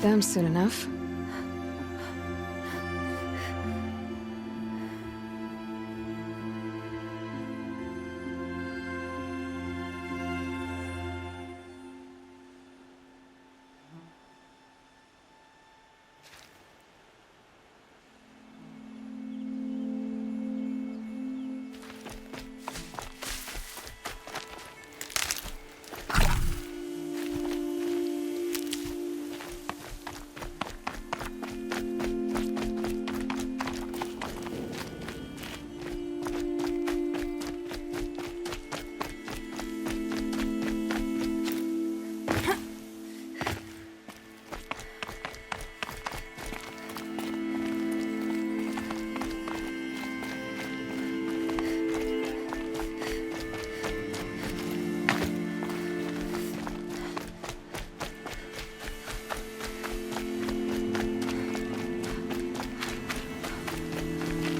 them soon enough.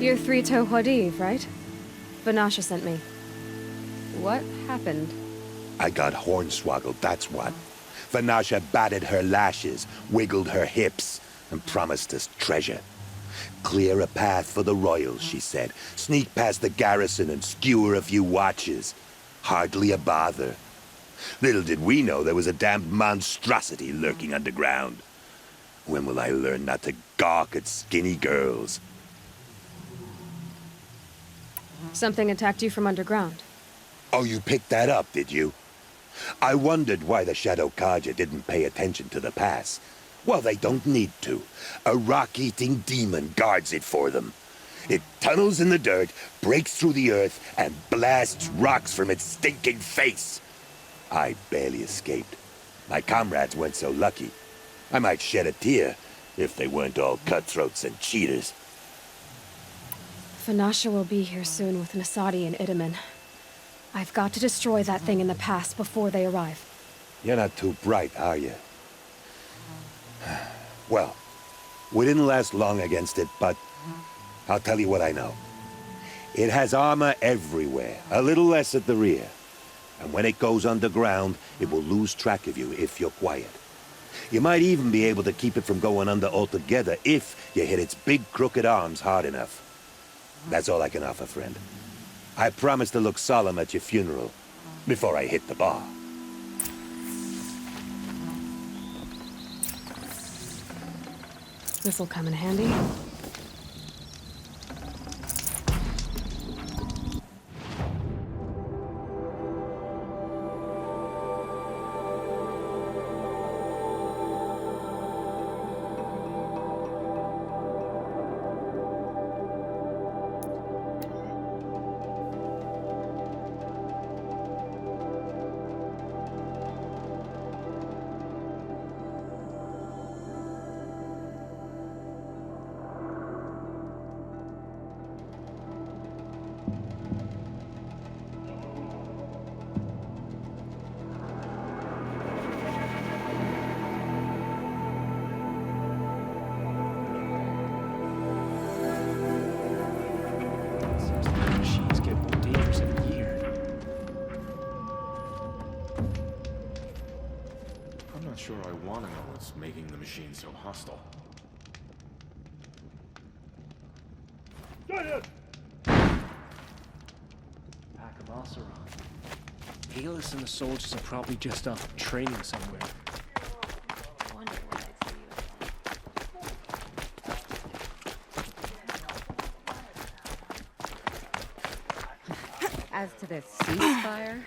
You're Three-Toe Huadiv, right? Vanasha sent me. What happened? I got hornswoggled, that's what. Vanasha batted her lashes, wiggled her hips, and promised us treasure. Clear a path for the royals, she said. Sneak past the garrison and skewer a few watches. Hardly a bother. Little did we know there was a damned monstrosity lurking underground. When will I learn not to gawk at skinny girls? Something attacked you from underground. Oh, you picked that up, did you? I wondered why the Shadow Carja didn't pay attention to the pass. Well, they don't need to. A rock-eating demon guards it for them. It tunnels in the dirt, breaks through the earth, and blasts rocks from its stinking face. I barely escaped. My comrades weren't so lucky. I might shed a tear if they weren't all cutthroats and cheaters. Vanasha will be here soon with Nasadi and Itamen. I've got to destroy that thing in the pass before they arrive. You're not too bright, are you? Well, we didn't last long against it, but I'll tell you what I know. It has armor everywhere, a little less at the rear. And when it goes underground, it will lose track of you if you're quiet. You might even be able to keep it from going under altogether if you hit its big crooked arms hard enough. That's all I can offer, friend. I promise to look solemn at your funeral before I hit the bar. This'll come in handy. Sure, I want to know what's making the machine so hostile. Giant! Pack of Oseram. Helis and the soldiers are probably just off training somewhere. As to this ceasefire...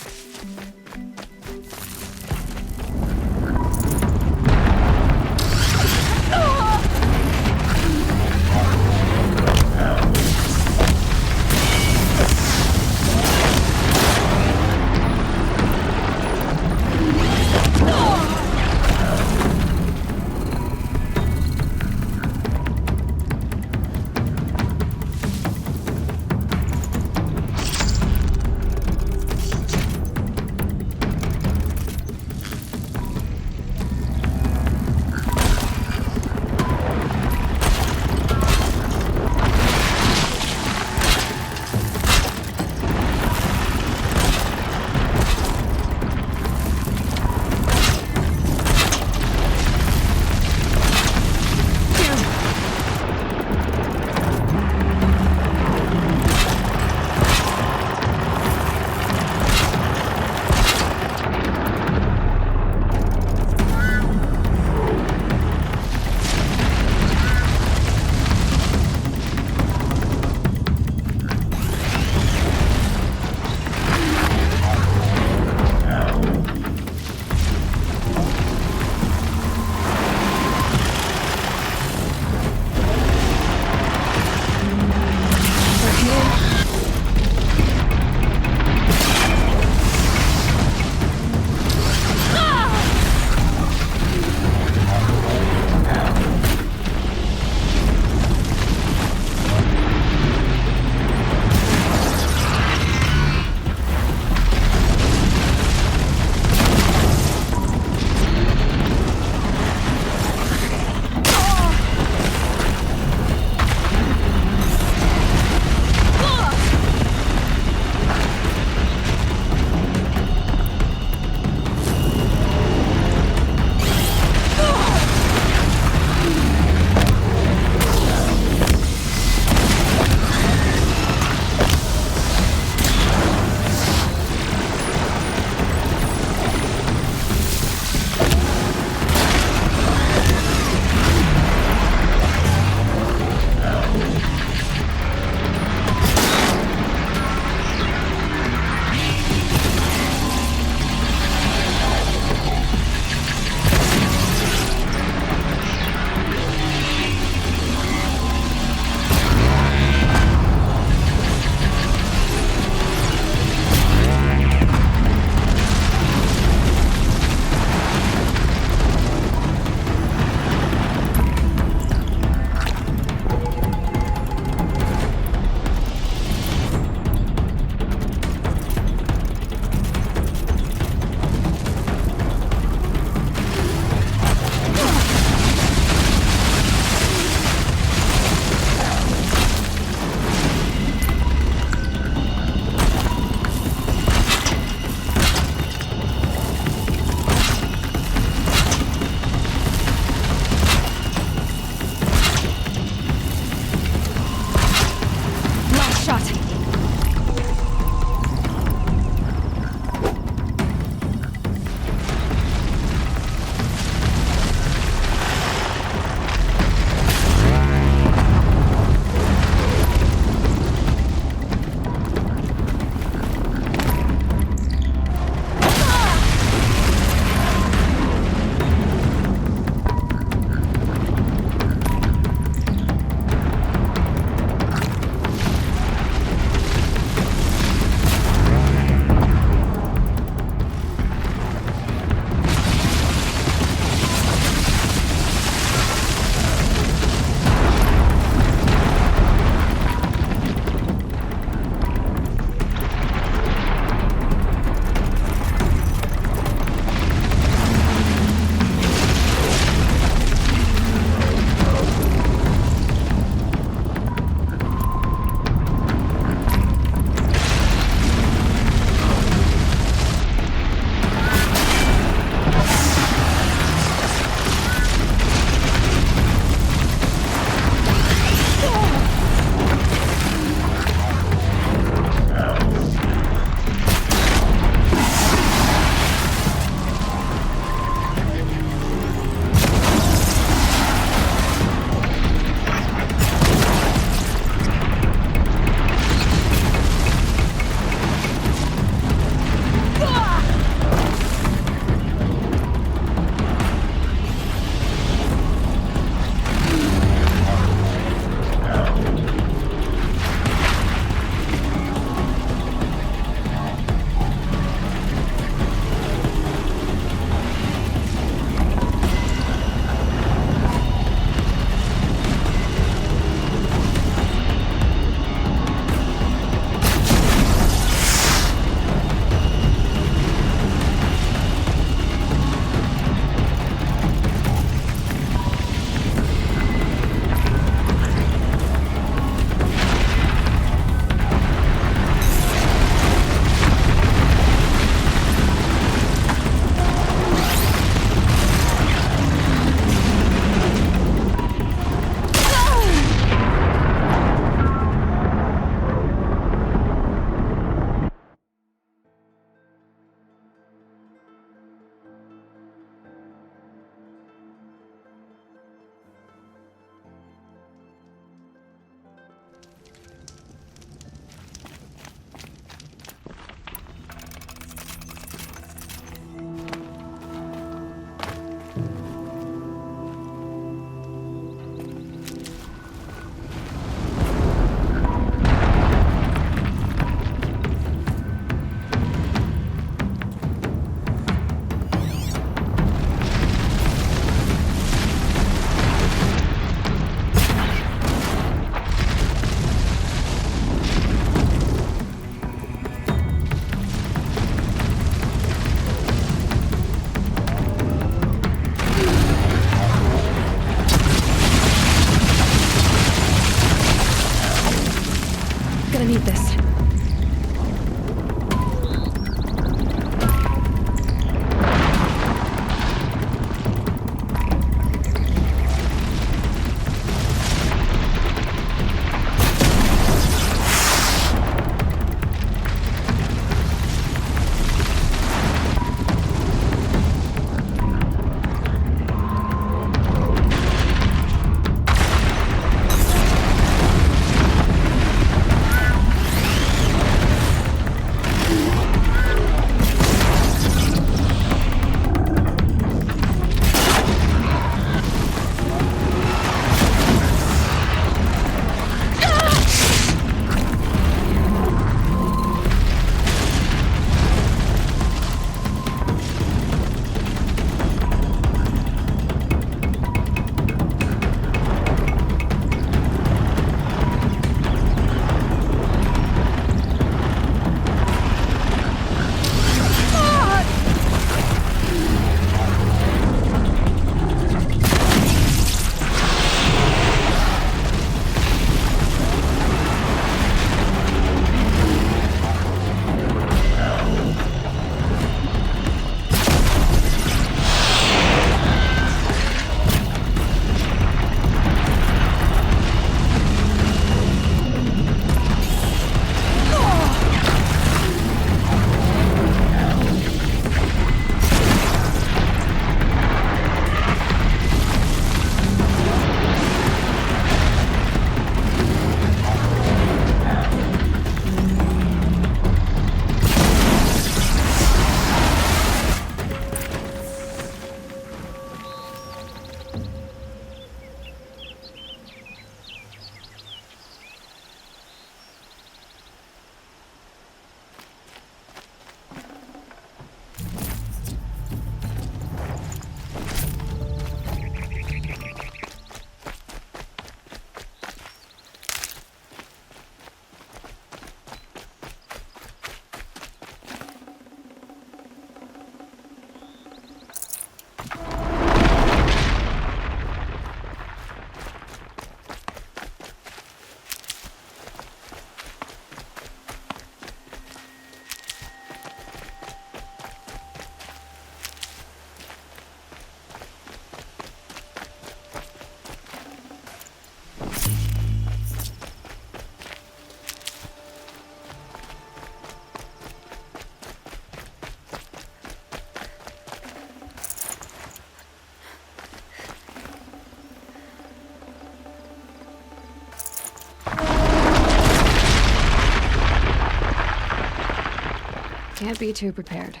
Can't be too prepared.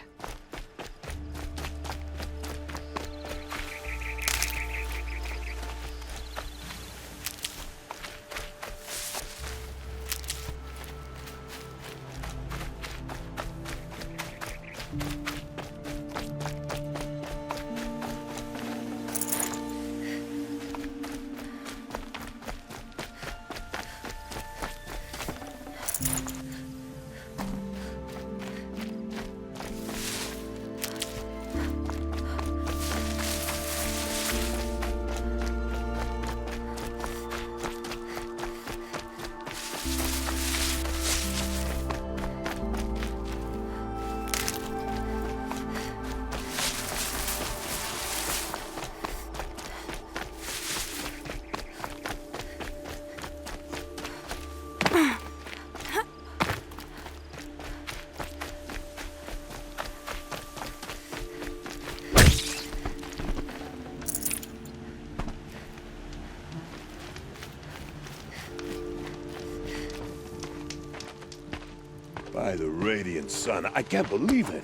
By the radiant sun, I can't believe it.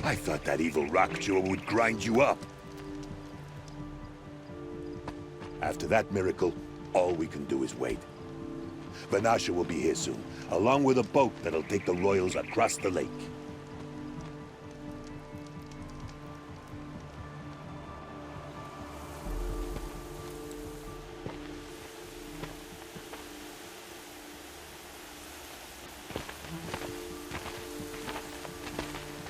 I thought that evil rock jewel would grind you up. After that miracle, all we can do is wait. Vanasha will be here soon, along with a boat that'll take the royals across the lake.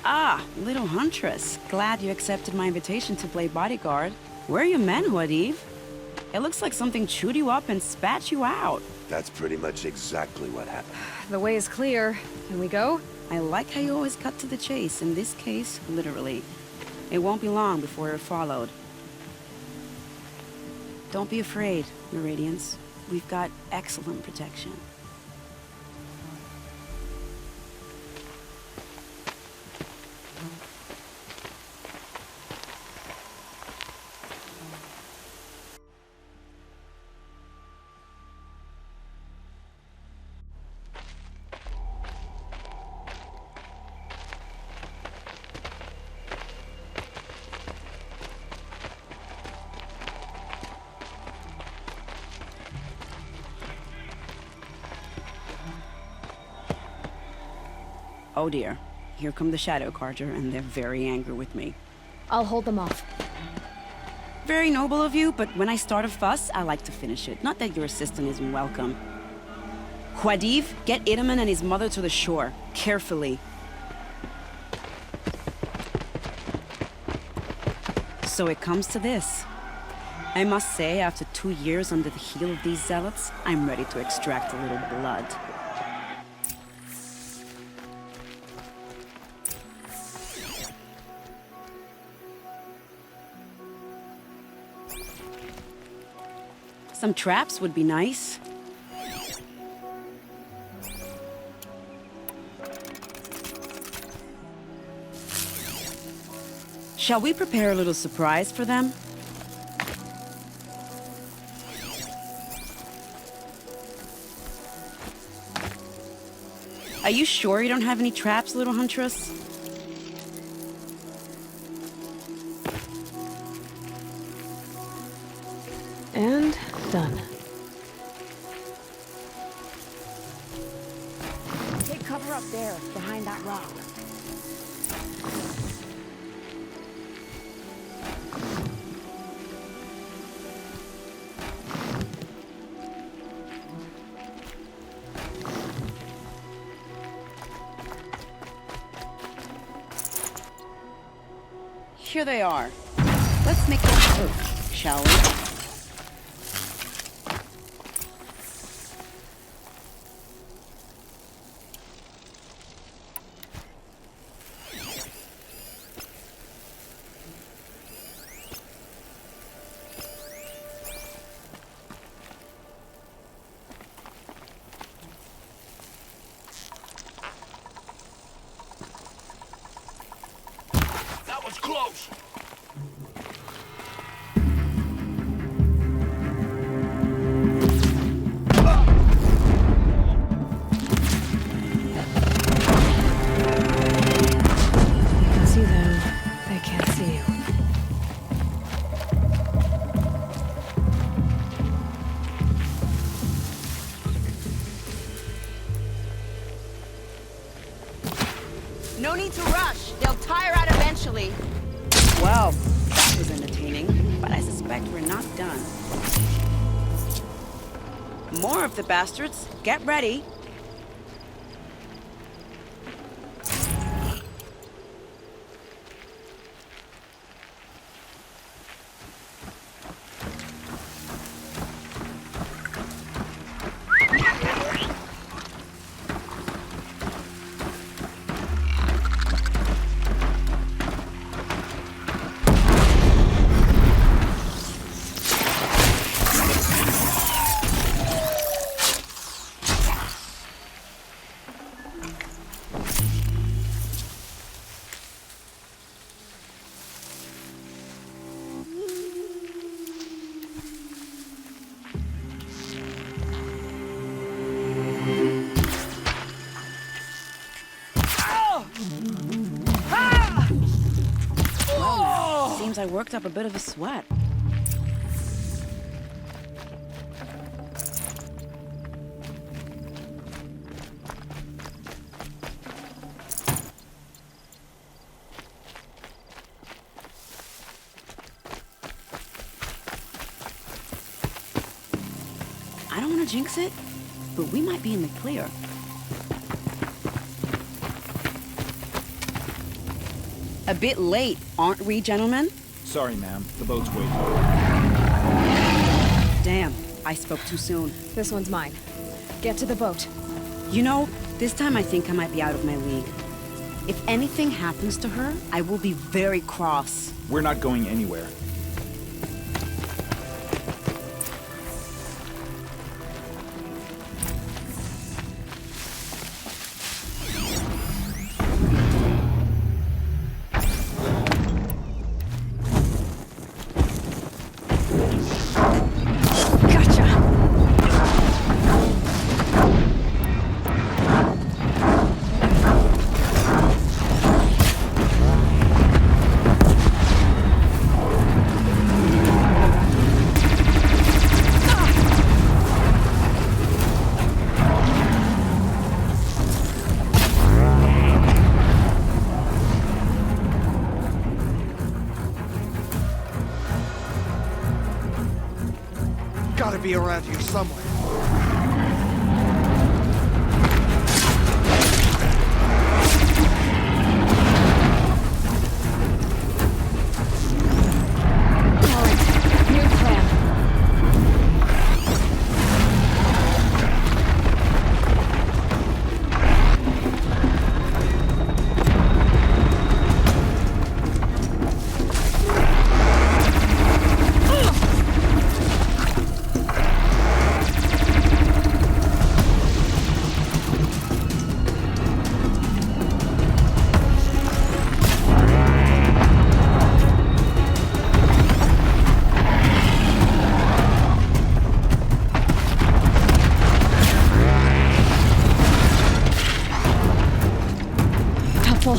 Ah, little huntress. Glad you accepted my invitation to play bodyguard. Where are your men, Wadif? It looks like something chewed you up and spat you out. That's pretty much exactly what happened. The way is clear. Can we go? I like how you always cut to the chase, in this case, literally. It won't be long before you're followed. Don't be afraid, Your Radiance. We've got excellent protection. Oh dear, here come the Shadow Carja, and they're very angry with me. I'll hold them off. Very noble of you, but when I start a fuss, I like to finish it. Not that your assistant isn't welcome. Huadiv, get Itaman and his mother to the shore. Carefully. So it comes to this. I must say, after 2 years under the heel of these zealots, I'm ready to extract a little blood. Some traps would be nice. Shall we prepare a little surprise for them? Are you sure you don't have any traps, little huntress? And done. Take cover up there, behind that rock. Here they are. Let's make them proof, shall we? That was close! They'll tire out eventually. Well, that was entertaining, but I suspect we're not done. More of the bastards. Get ready. Seems I worked up a bit of a sweat. I don't want to jinx it, but we might be in the clear. A bit late, aren't we, gentlemen? Sorry, ma'am. The boat's waiting. Damn, I spoke too soon. This one's mine. Get to the boat. You know, this time I think I might be out of my league. If anything happens to her, I will be very cross. We're not going anywhere. Gotta be around here somewhere. New plan. Helpful.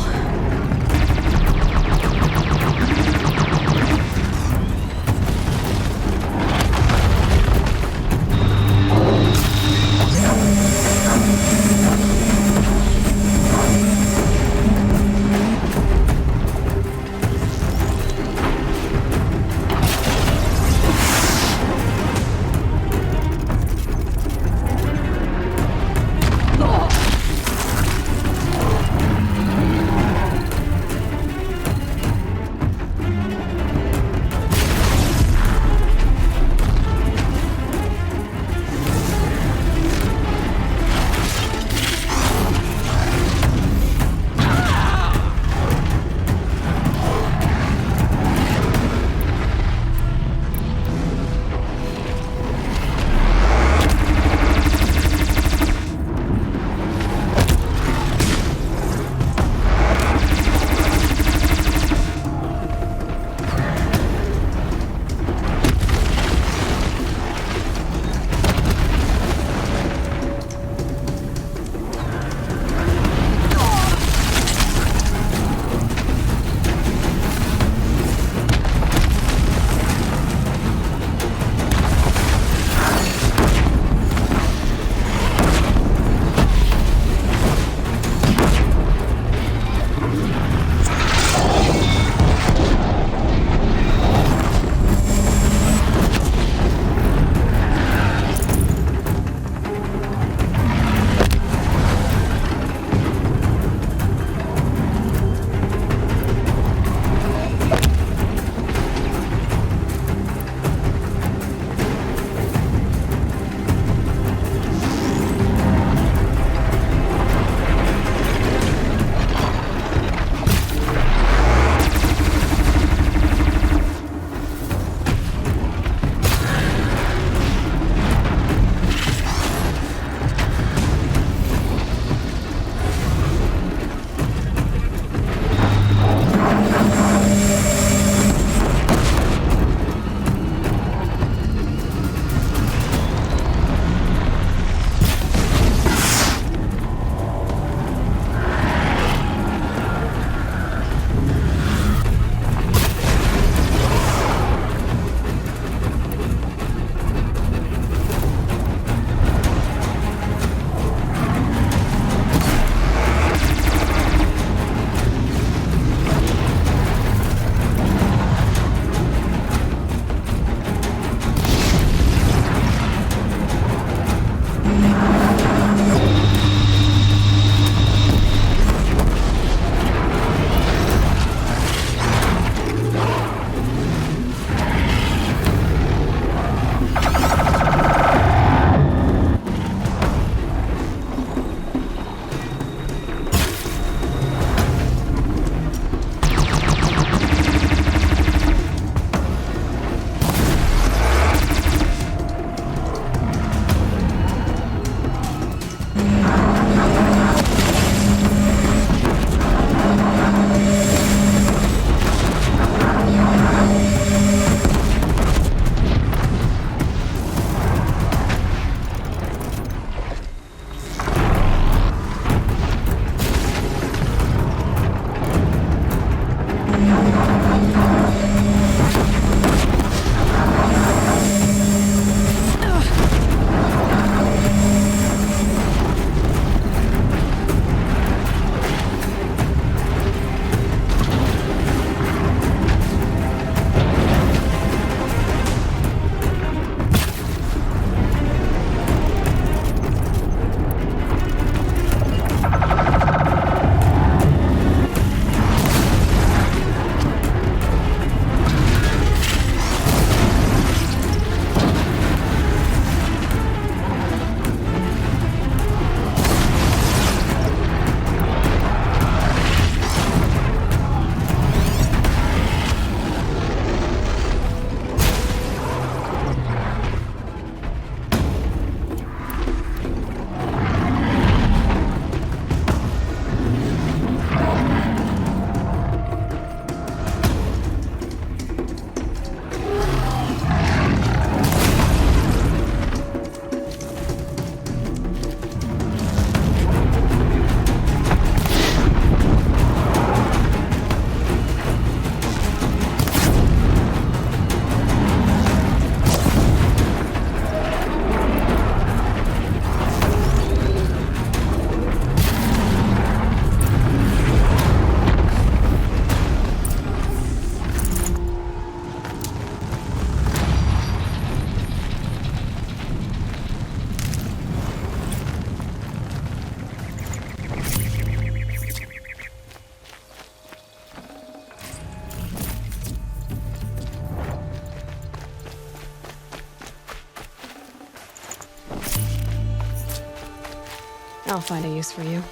I'll find a use for you.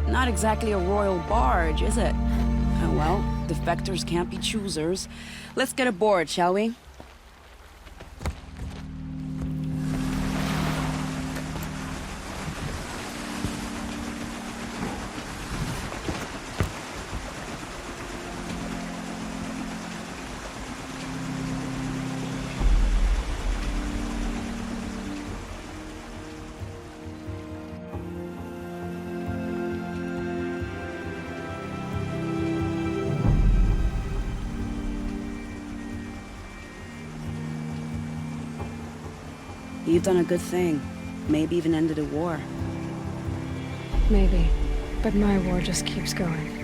Not exactly a royal barge, is it? Oh well, defectors can't be choosers. Let's get aboard, shall we? You've done a good thing. Maybe even ended a war. Maybe. But my war just keeps going.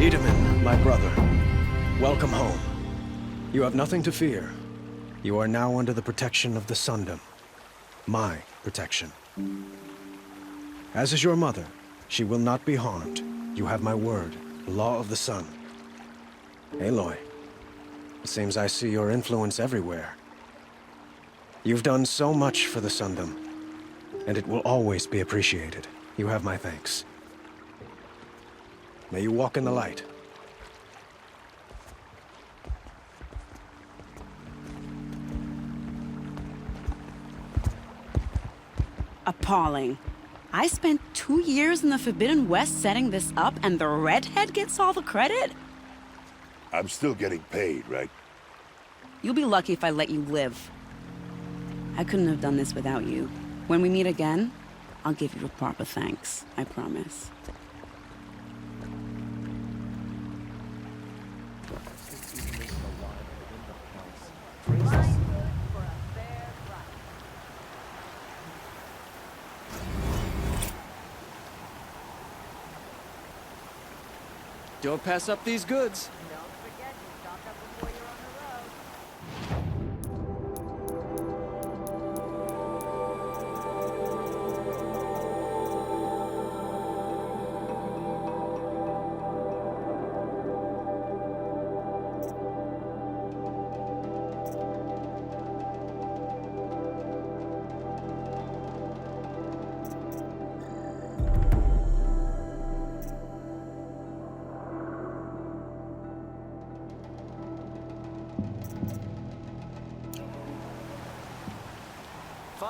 Itamen, my brother, welcome home. You have nothing to fear. You are now under the protection of the Sundom. My protection. As is your mother, she will not be harmed. You have my word, the law of the sun. Aloy, it seems I see your influence everywhere. You've done so much for the Sundom, and it will always be appreciated. You have my thanks. May you walk in the light. Appalling. I spent 2 years in the Forbidden West setting this up, and the redhead gets all the credit? I'm still getting paid, right? You'll be lucky if I let you live. I couldn't have done this without you. When we meet again, I'll give you a proper thanks, I promise. Don't pass up these goods.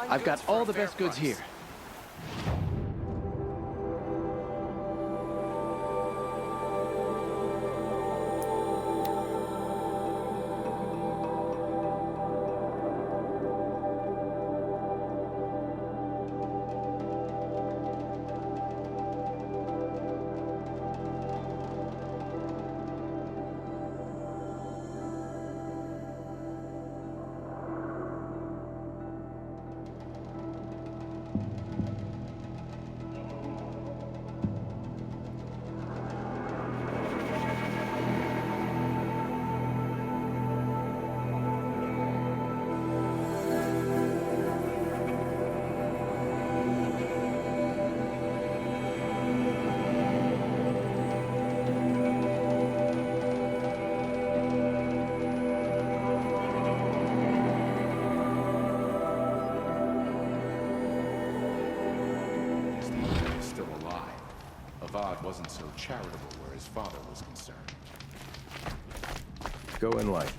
I've got all the best goods here. wasn't so charitable where his father was concerned. Go in light.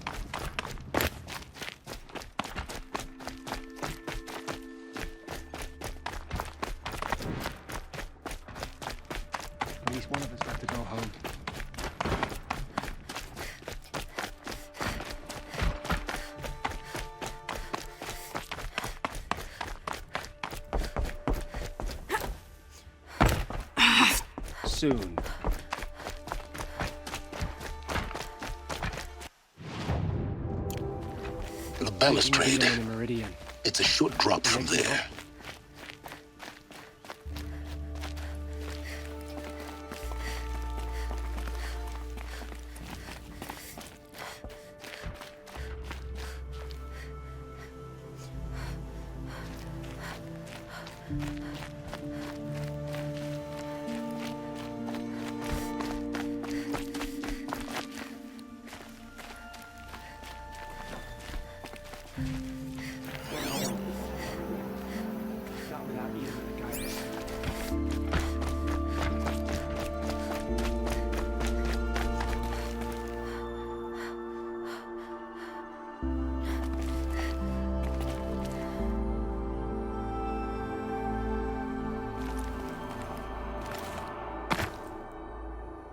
At least one of us got to go home. Soon. The balustrade. Meridian. It's a short drop from there. Not without you to guide us.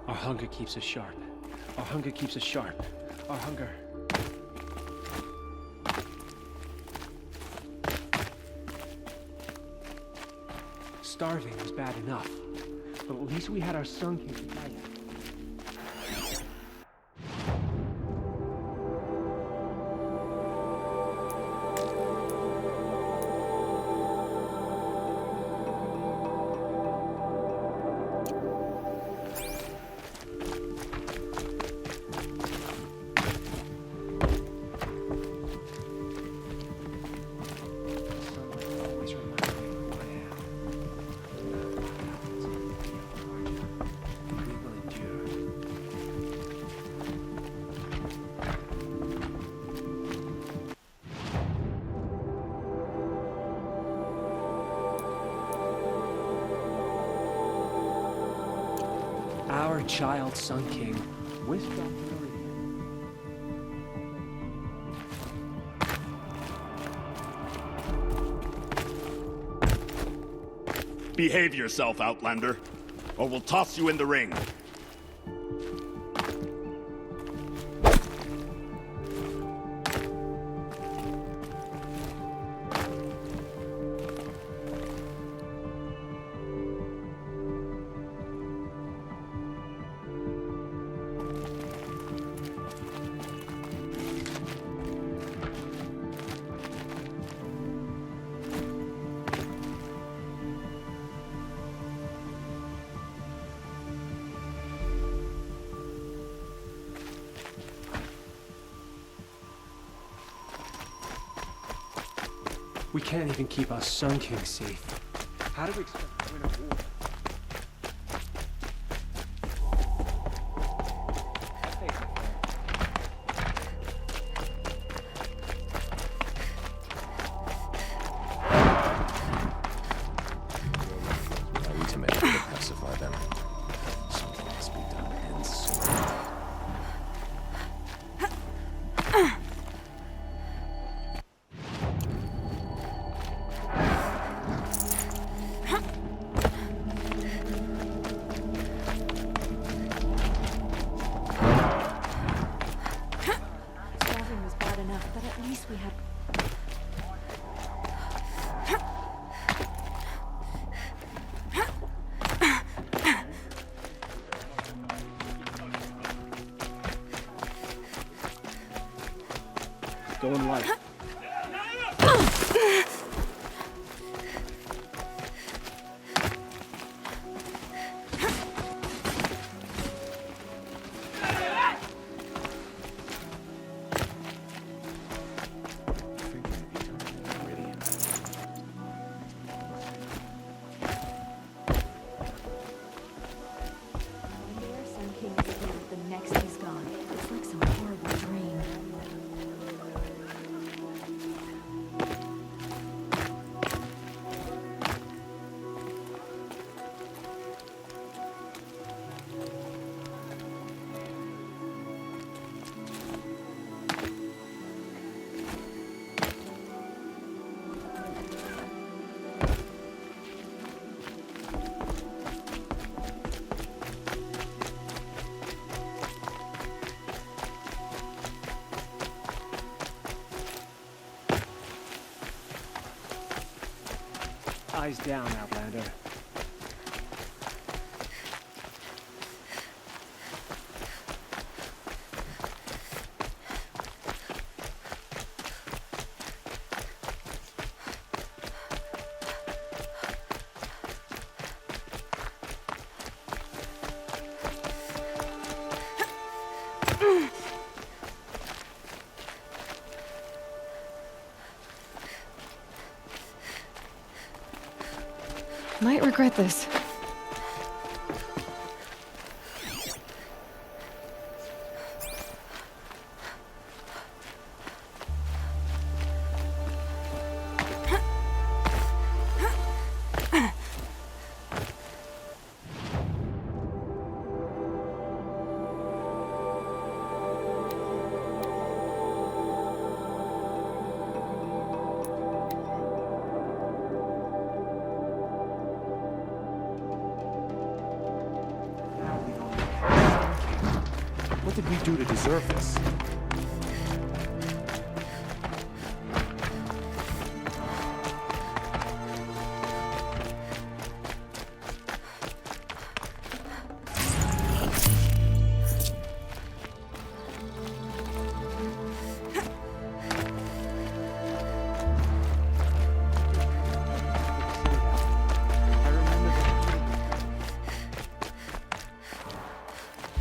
Our hunger keeps us sharp. Our hunger keeps us sharp. Our hunger. Starving was bad enough, but at least we had our Sun King to fight. Always remind me of who I am. We will endure. Our child Sun King whisked off the Meridian. Behave yourself, Outlander, or we'll toss you in the ring. We can't even keep our Sun King safe. How do we expect to win a war? I need to make sure to pacify them. Something must be done and soon. Starving was bad enough, but at least we had... Go in light. One day our Sun King is here, the next he's gone. It's like some horrible dream. Eyes down, Outlander. Might regret this. What did we do to deserve this?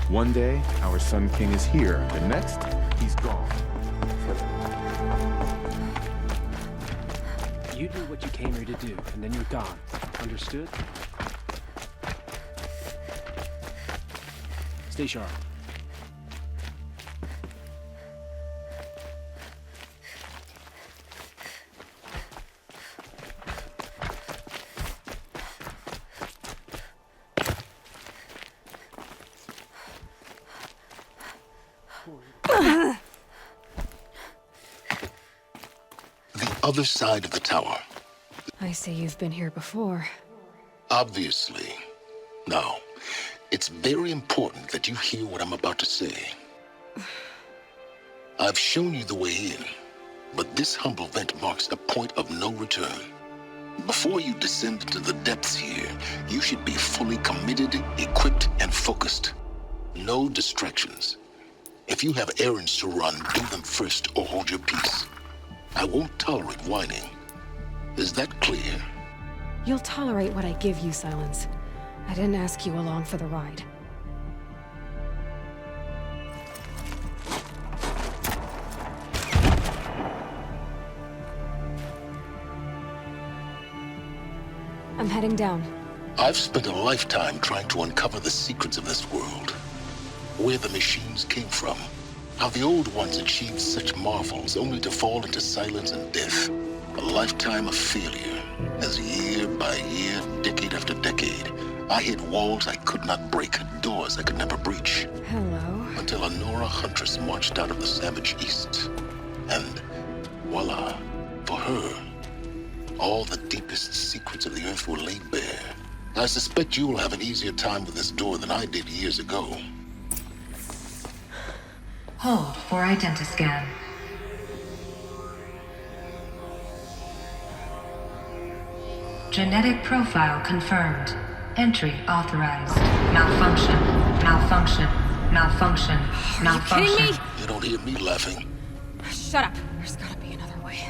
One day, our Sun King is here. The next, he's gone. You do what you came here to do, and then you're gone. Understood? Stay sharp. The other side of the tower. I see you've been here before. Obviously. Now, it's very important that you hear what I'm about to say. I've shown you the way in, but this humble vent marks a point of no return. Before you descend into the depths here, you should be fully committed, equipped, and focused. No distractions. If you have errands to run, do them first or hold your peace. I won't tolerate whining. Is that clear? You'll tolerate what I give you, Silence. I didn't ask you along for the ride. I'm heading down. I've spent a lifetime trying to uncover the secrets of this world. Where the machines came from. How the old ones achieved such marvels only to fall into silence and death. A lifetime of failure, as year by year, decade after decade, I hit walls I could not break, doors I could never breach. Hello. Until a Nora huntress marched out of the savage east. And voila, for her, all the deepest secrets of the earth were laid bare. I suspect you'll have an easier time with this door than I did years ago. Hold for identiscan. Genetic profile confirmed. Entry authorized. Malfunction. Malfunction. Malfunction. Malfunction. Are you kidding me? You don't hear me laughing. Shut up. There's gotta be another way.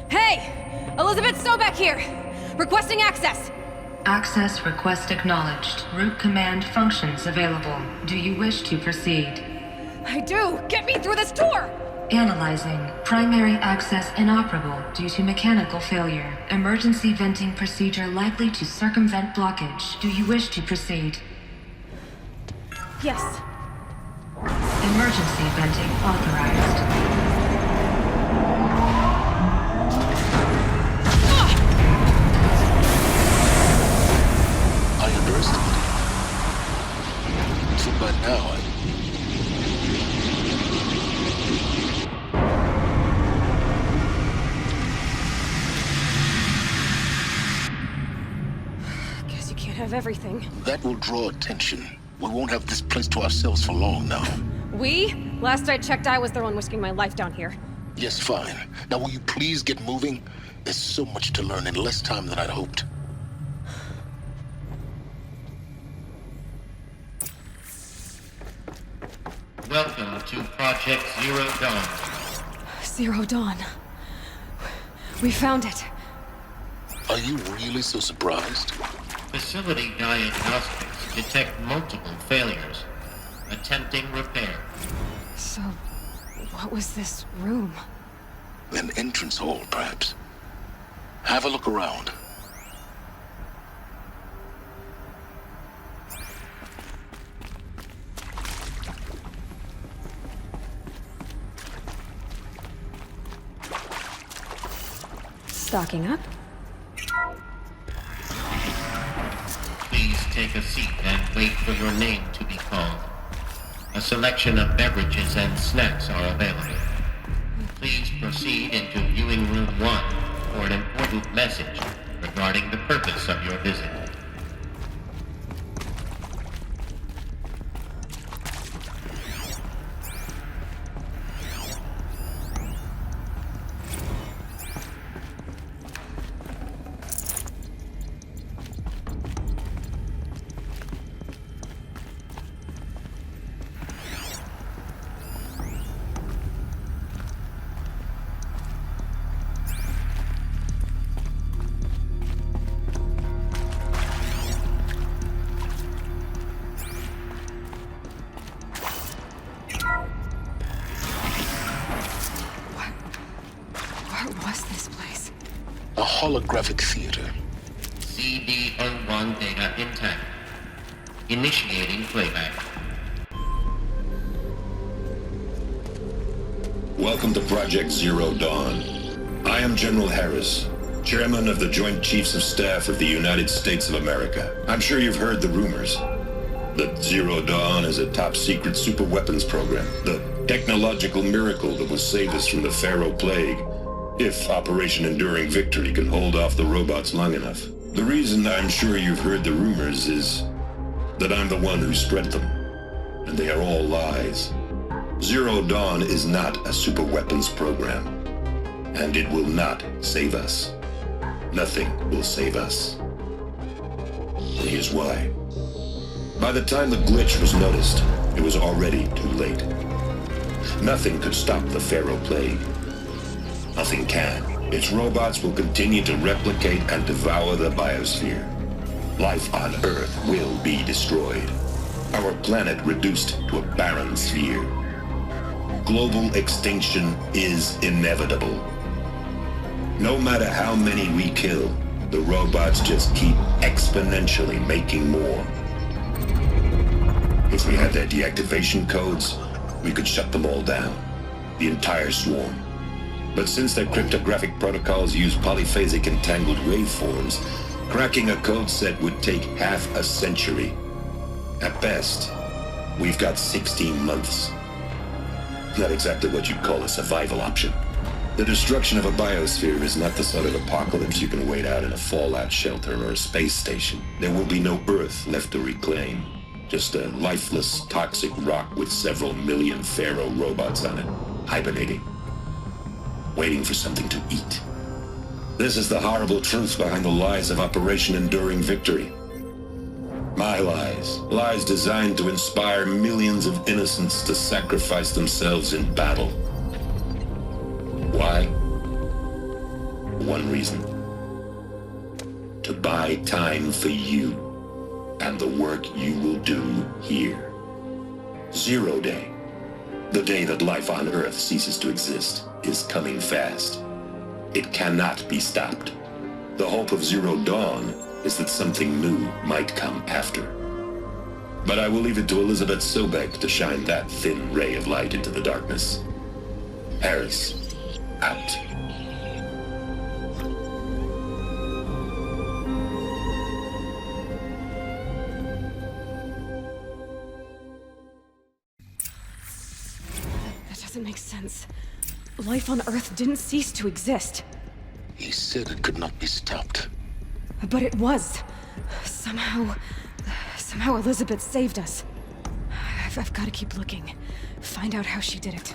Hey! Elizabeth Sobeck here! Requesting access! Access request acknowledged. Root command functions available. Do you wish to proceed? I do! Get me through this door! Analyzing. Primary access inoperable due to mechanical failure. Emergency venting procedure likely to circumvent blockage. Do you wish to proceed? Yes. Emergency venting authorized. I underestimated. So by now, Guess you can't have everything. that will draw attention. We won't have this place to ourselves for long now. We? Last I checked, I was the one risking my life down here. Yes, fine. Now will you please get moving? There's so much to learn in less time than I'd hoped. Welcome to Project Zero Dawn. Zero Dawn. We found it. Are you really so surprised? Facility diagnostics detect multiple failures. Attempting repair. So, what was this room? An entrance hall, perhaps. Have a look around. Stocking up? Please take a seat and wait for your name to be called. A selection of beverages and snacks are available. Please proceed into viewing room 1 for an important message regarding the purpose of your visit. A holographic theater. CD01 data intact. Initiating playback. Welcome to Project Zero Dawn. I am General Harris, Chairman of the Joint Chiefs of Staff of the United States of America. I'm sure you've heard the rumors that Zero Dawn is a top-secret superweapons program, the technological miracle that will save us from the Pharaoh Plague, if Operation Enduring Victory can hold off the robots long enough. The reason I'm sure you've heard the rumors is that I'm the one who spread them, and they are all lies. Zero Dawn is not a superweapons program, and it will not save us. Nothing will save us. And here's why. By the time the glitch was noticed, it was already too late. Nothing could stop the Pharaoh Plague. Nothing can. Its robots will continue to replicate and devour the biosphere. Life on Earth will be destroyed. Our planet reduced to a barren sphere. Global extinction is inevitable. No matter how many we kill, the robots just keep exponentially making more. If we had their deactivation codes, we could shut them all down. The entire swarm. But since their cryptographic protocols use polyphasic entangled waveforms, cracking a code set would take half a century. At best, we've got 16 months. Not exactly what you'd call a survival option. The destruction of a biosphere is not the sort of apocalypse you can wait out in a fallout shelter or a space station. There will be no Earth left to reclaim. Just a lifeless, toxic rock with several million Pharaoh robots on it, hibernating. Waiting for something to eat. This is the horrible truth behind the lies of Operation Enduring Victory. My lies. Lies designed to inspire millions of innocents to sacrifice themselves in battle. Why? One reason. To buy time for you and the work you will do here. Zero Day. The day that life on Earth ceases to exist is coming fast. It cannot be stopped. The hope of Zero Dawn is that something new might come after. But I will leave it to Elizabeth Sobek to shine that thin ray of light into the darkness. Harris, out. That doesn't make sense. Life on Earth didn't cease to exist. He said it could not be stopped. But it was. Somehow Elizabeth saved us. I've got to keep looking. Find out how she did it.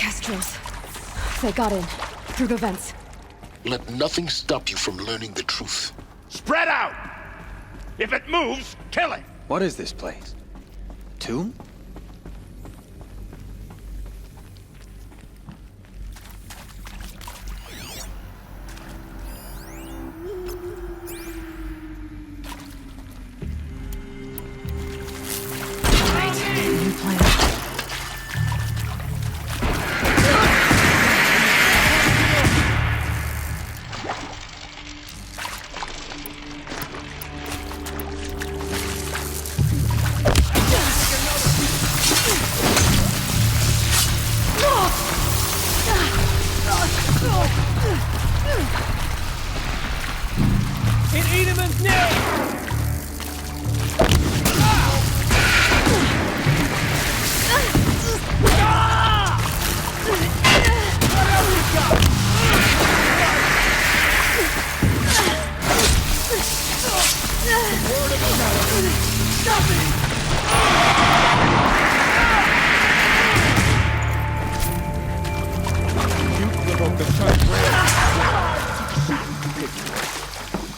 Kestrels. They got in. Through the vents. Let nothing stop you from learning the truth. Spread out! If it moves, kill it! What is this place? Tomb? In Edelman's name!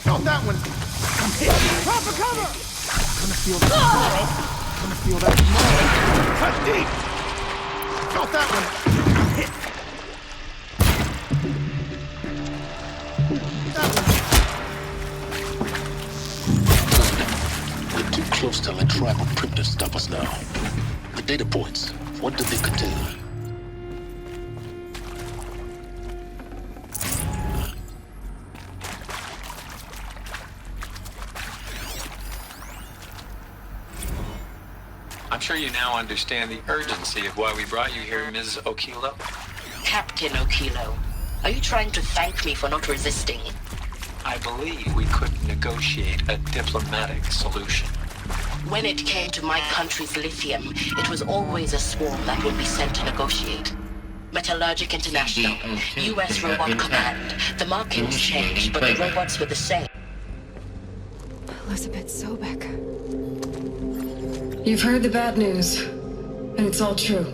Felt that one. I'm hit. Proper cover! Gonna feel that tomorrow. Gonna feel that tomorrow. Touch deep. Felt that one. I'm hit. That one. We're too close to let tribal primitives stop us now. The data points, what do they contain? I'm sure you now understand the urgency of why we brought you here, Ms. Okilo. Captain Okilo, are you trying to thank me for not resisting? I believe we could negotiate a diplomatic solution. When it came to my country's lithium, it was always a swarm that would be sent to negotiate. Metallurgic International, U.S. Robot Command. The markings changed, but the robots were the same. Elizabeth Sobek. You've heard the bad news, and it's all true.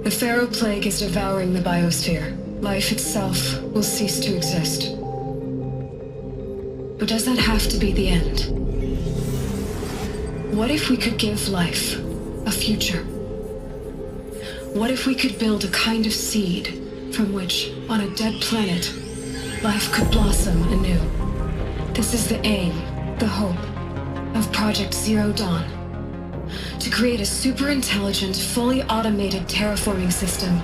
The Pharaoh Plague is devouring the biosphere. Life itself will cease to exist. But does that have to be the end? What if we could give life a future? What if we could build a kind of seed from which, on a dead planet, life could blossom anew? This is the aim, the hope, of Project Zero Dawn. To create a super-intelligent, fully automated terraforming system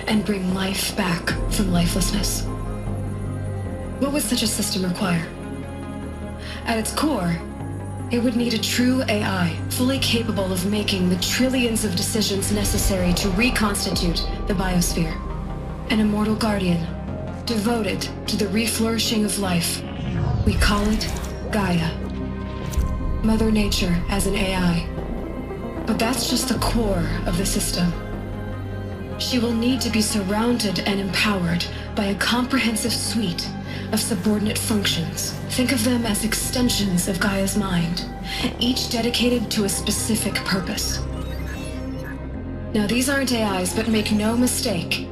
and bring life back from lifelessness. What would such a system require? At its core, it would need a true AI, fully capable of making the trillions of decisions necessary to reconstitute the biosphere. An immortal guardian, devoted to the reflourishing of life. We call it Gaia. Mother Nature as an AI. But that's just the core of the system. She will need to be surrounded and empowered by a comprehensive suite of subordinate functions. Think of them as extensions of Gaia's mind, each dedicated to a specific purpose. Now, these aren't AIs, but make no mistake,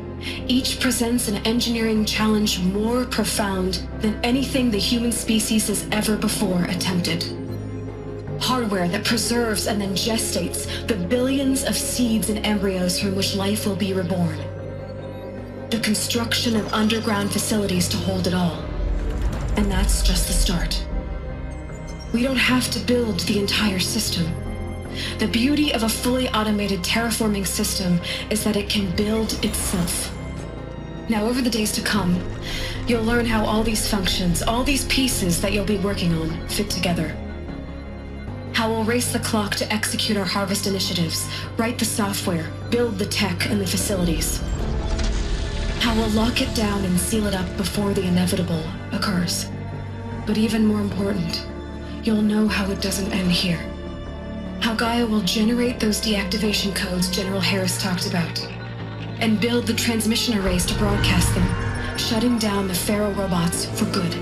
each presents an engineering challenge more profound than anything the human species has ever before attempted. Hardware that preserves and then gestates the billions of seeds and embryos from which life will be reborn. The construction of underground facilities to hold it all. And that's just the start. We don't have to build the entire system. The beauty of a fully automated terraforming system is that it can build itself. Now, over the days to come, you'll learn how all these functions, all these pieces that you'll be working on, fit together. How we'll race the clock to execute our harvest initiatives, write the software, build the tech and the facilities. How we'll lock it down and seal it up before the inevitable occurs. But even more important, you'll know how it doesn't end here. How Gaia will generate those deactivation codes General Harris talked about, and build the transmission arrays to broadcast them, shutting down the Pharaoh robots for good.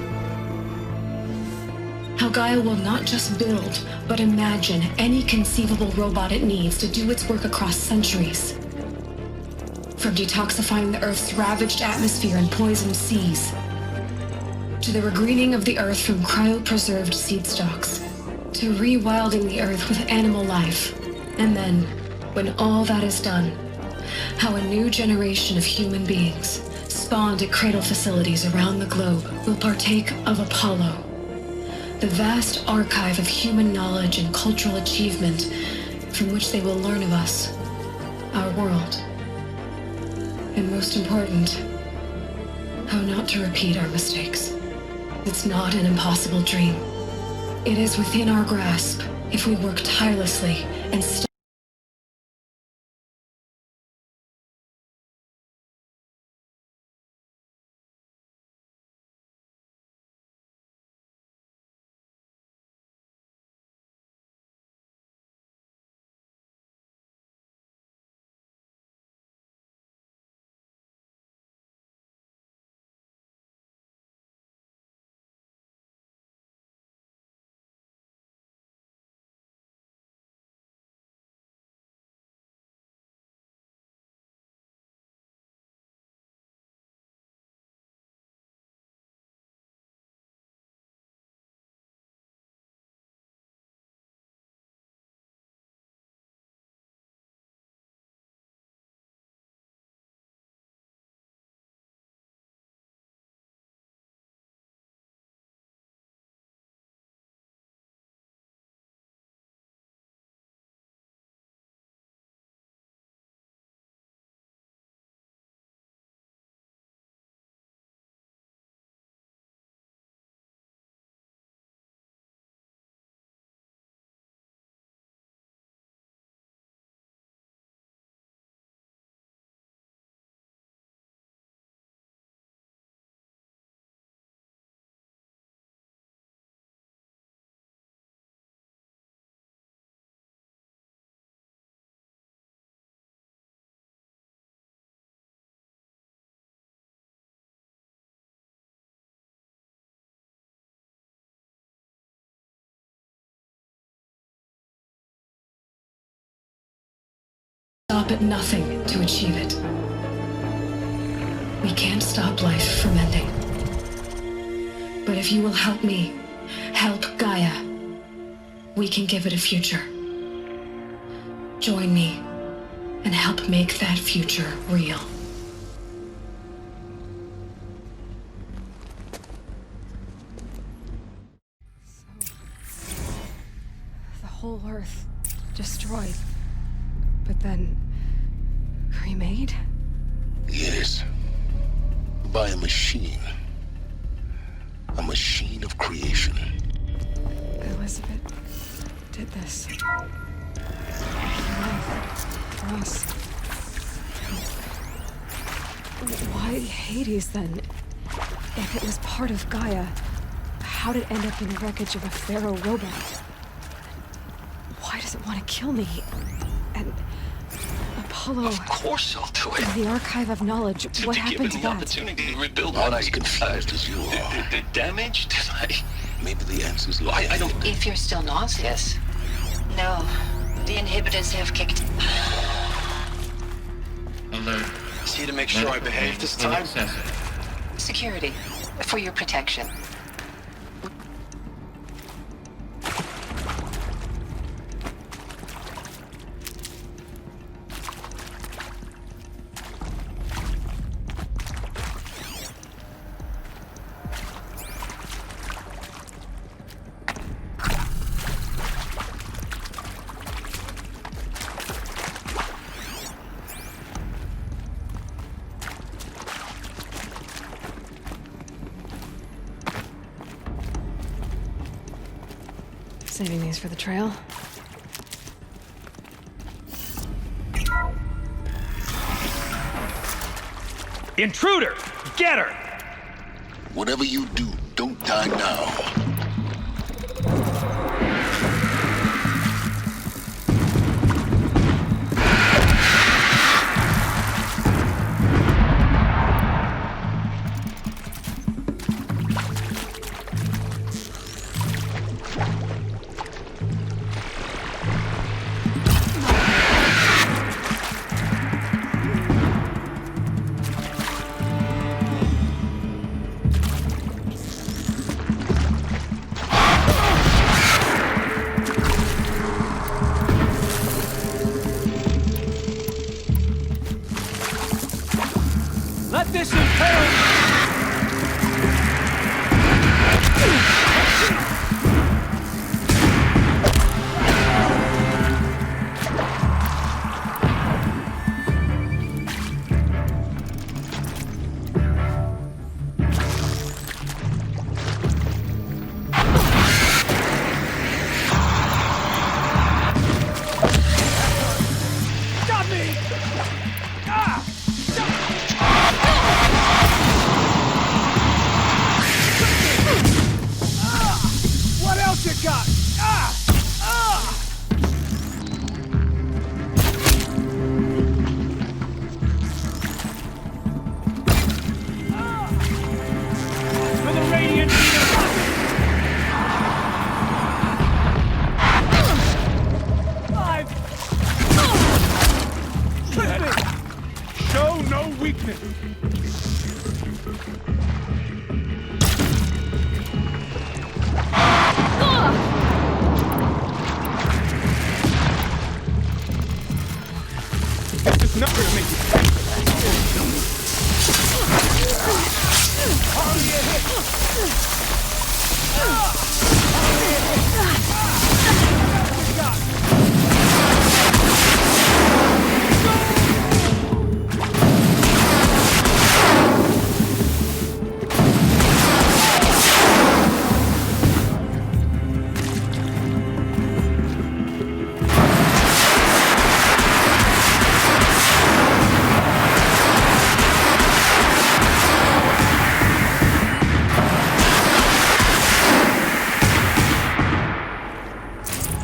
How Gaia will not just build, but imagine any conceivable robot it needs to do its work across centuries. from detoxifying the Earth's ravaged atmosphere and poisoned seas, to the regreening of the Earth from cryopreserved seed stalks, to rewilding the Earth with animal life. And then, when all that is done, how a new generation of human beings, spawned at cradle facilities around the globe, will partake of Apollo, the vast archive of human knowledge and cultural achievement from which they will learn of us, our world, and most important, how not to repeat our mistakes. It's not an impossible dream. It is within our grasp if we work tirelessly and stop at nothing to achieve it. We can't stop life from ending. But if you will help me, help Gaia, we can give it a future. Join me and help make that future real. The whole Earth destroyed, but then cremated? Yes. By a machine. A machine of creation. Elizabeth did this. For us. Why Hades then? If it was part of Gaia, how did it end up in the wreckage of a Pharaoh robot? Why does it want to kill me? And Apollo... Of course I'll do it. The archive of knowledge. What happened to the that? opportunity to rebuild Not what as confused as you are. The damage? Did I... Maybe the answer's located. I don't... If you're still nauseous. No. The inhibitors have kicked... Alert. See to make sure I behave this time? Security. For your protection. Saving these for the trail. Intruder! Get her! Whatever you do, don't die now. Let this impale... What else you got? For the Radiant Show no weakness. This is not gonna make you hardly a hit.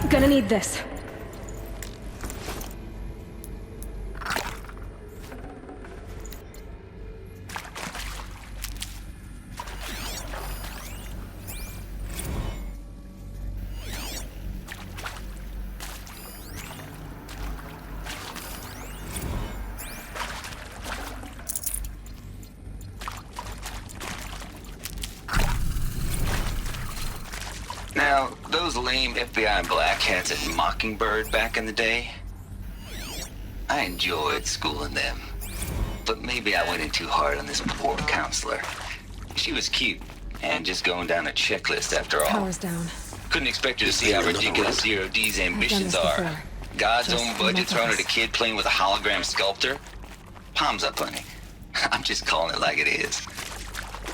Gonna need this. Now, those lame FBI black hats at Mockingbird back in the day, I enjoyed schooling them. But maybe I went in too hard on this poor counselor. She was cute, and just going down a checklist after all. Power's down. Couldn't expect her to see how ridiculous Zero D's ambitions are. God's Just own budget thrown at a this. kid playing with a hologram sculptor. Palms up, honey. I'm just calling it like it is.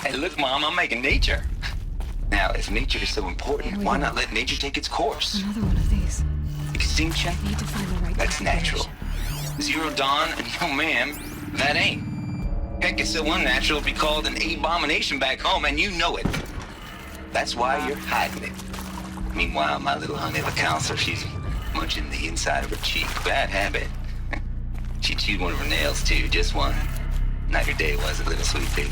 Hey, look, Mom, I'm making nature. Now, if nature is so important, why not let nature take its course? Another one of these. Extinction? Need to find the right That's natural. Zero Dawn? No, ma'am. That ain't. Heck, it's so unnatural to be called an abomination back home, and you know it. That's why you're hiding it. Meanwhile, my little honey of a counselor, she's munching the inside of her cheek. Bad habit. She chewed one of her nails, too. Just one. Not your day, was it, little sweet pea?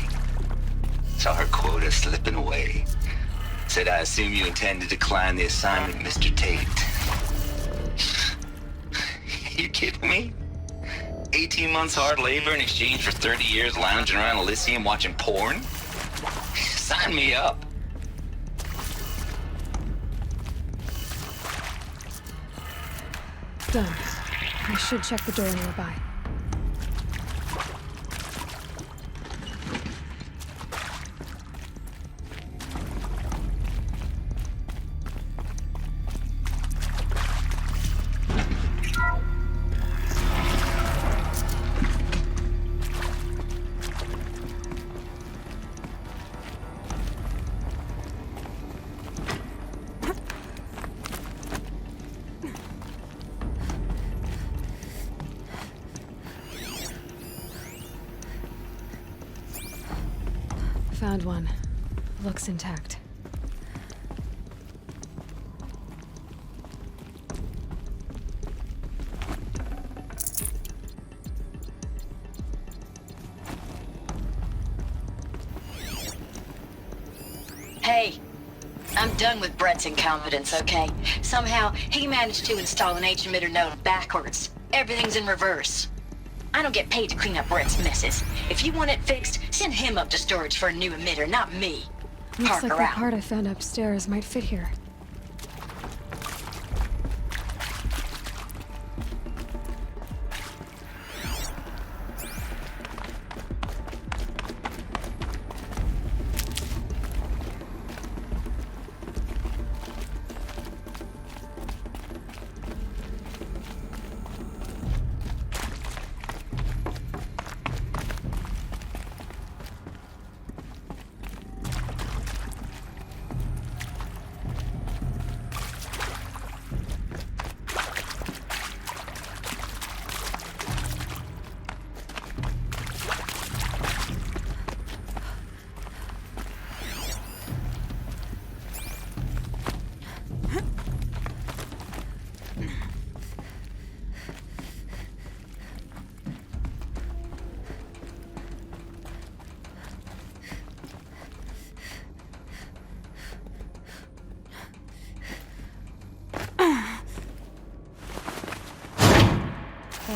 Saw her quota slipping away. Said, I assume you intend to decline the assignment, Mr. Tate. You kidding me? 18 months hard labor in exchange for 30 years lounging around Elysium watching porn? Sign me up. Done. I should check the door nearby. Found one. Looks intact. Hey, I'm done with Brett's incompetence, okay? Somehow, he managed to install an H-emitter node backwards. Everything's in reverse. I don't get paid to clean up Brett's messes. If you want it fixed, send him up to storage for a new emitter, not me. Looks Parker like the out. part I found upstairs might fit here.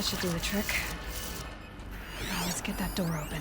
That should do the trick. Now let's get that door open.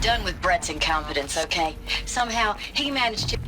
done with Brett's incompetence, okay? Somehow, he managed to...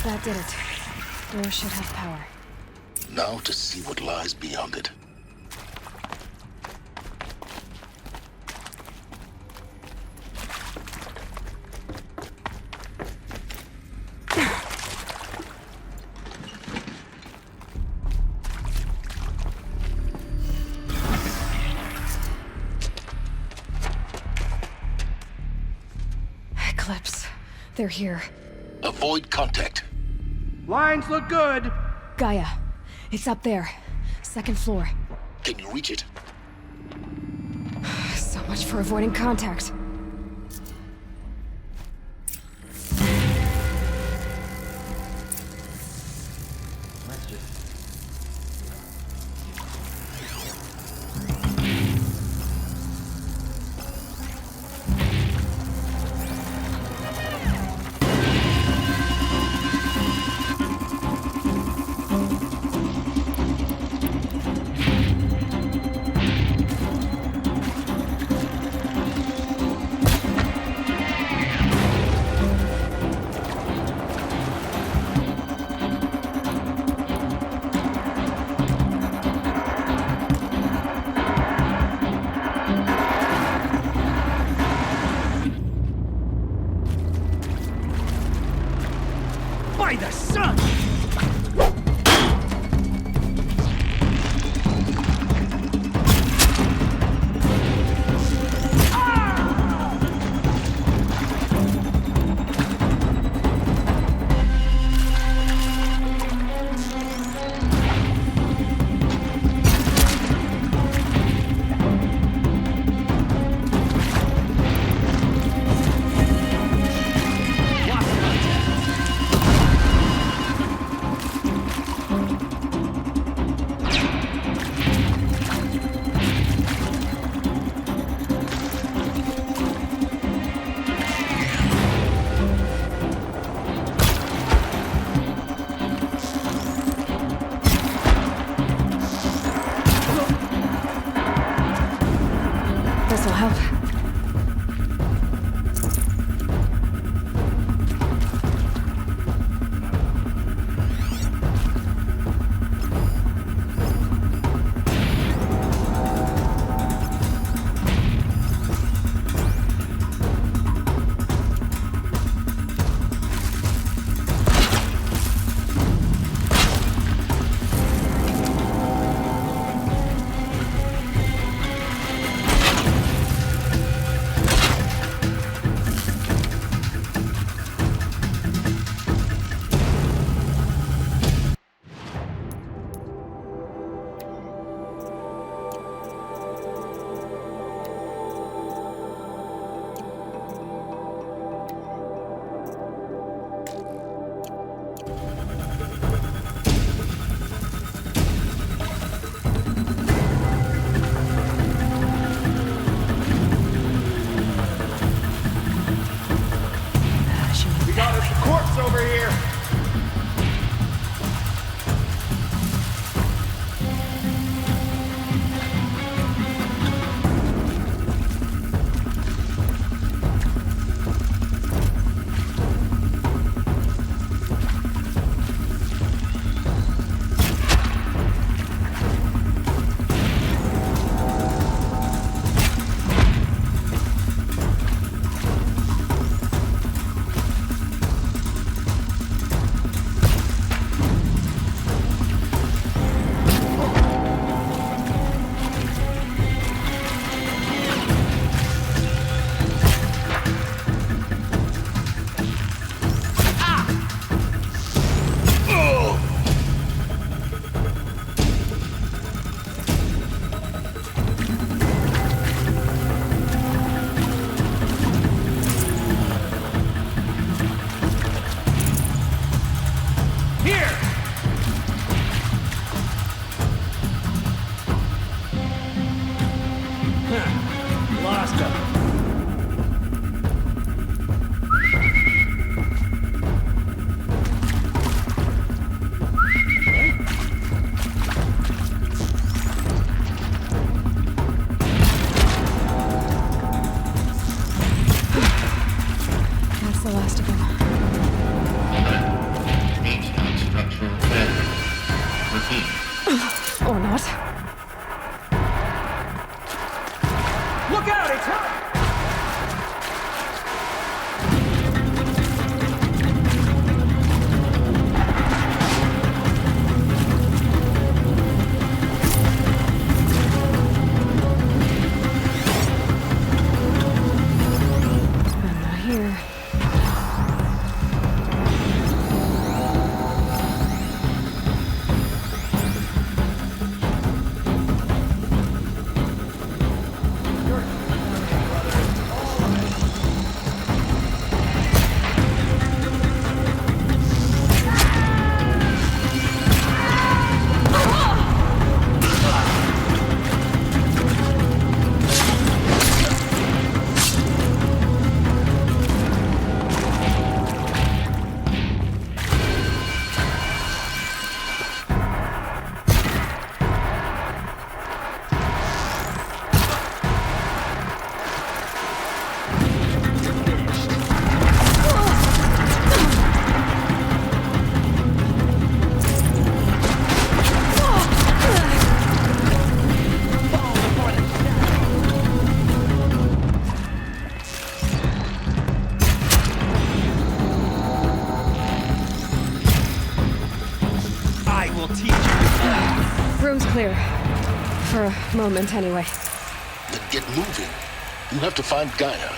That did it. Door should have power. Now to see what lies beyond it. Eclipse. They're here. Avoid contact. Lines look good. Gaia. It's up there. Second floor. Can you reach it? So much for avoiding contact. By the sun! This'll help. Over here. Lost him. That's the last of them. Look out, it's her! Room's clear. For a moment, anyway. Then get moving. You have to find Gaia.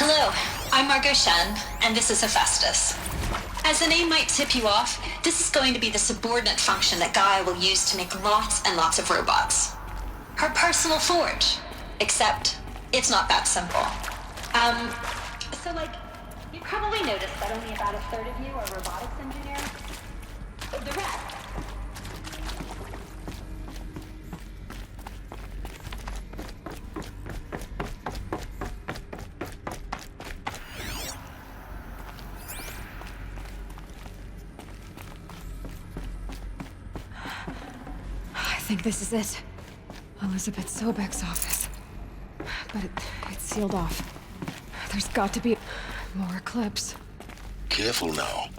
Hello, I'm Margot Shen, and this is Hephaestus. As the name might tip you off, this is going to be the subordinate function that Gaia will use to make lots and lots of robots. Her personal forge. Except, it's not that simple. So you probably noticed that only about a third of you are robotics engineers. The rest... I think this is it. Elizabeth Sobek's office. But it's sealed off. There's got to be more Eclipse. Careful now.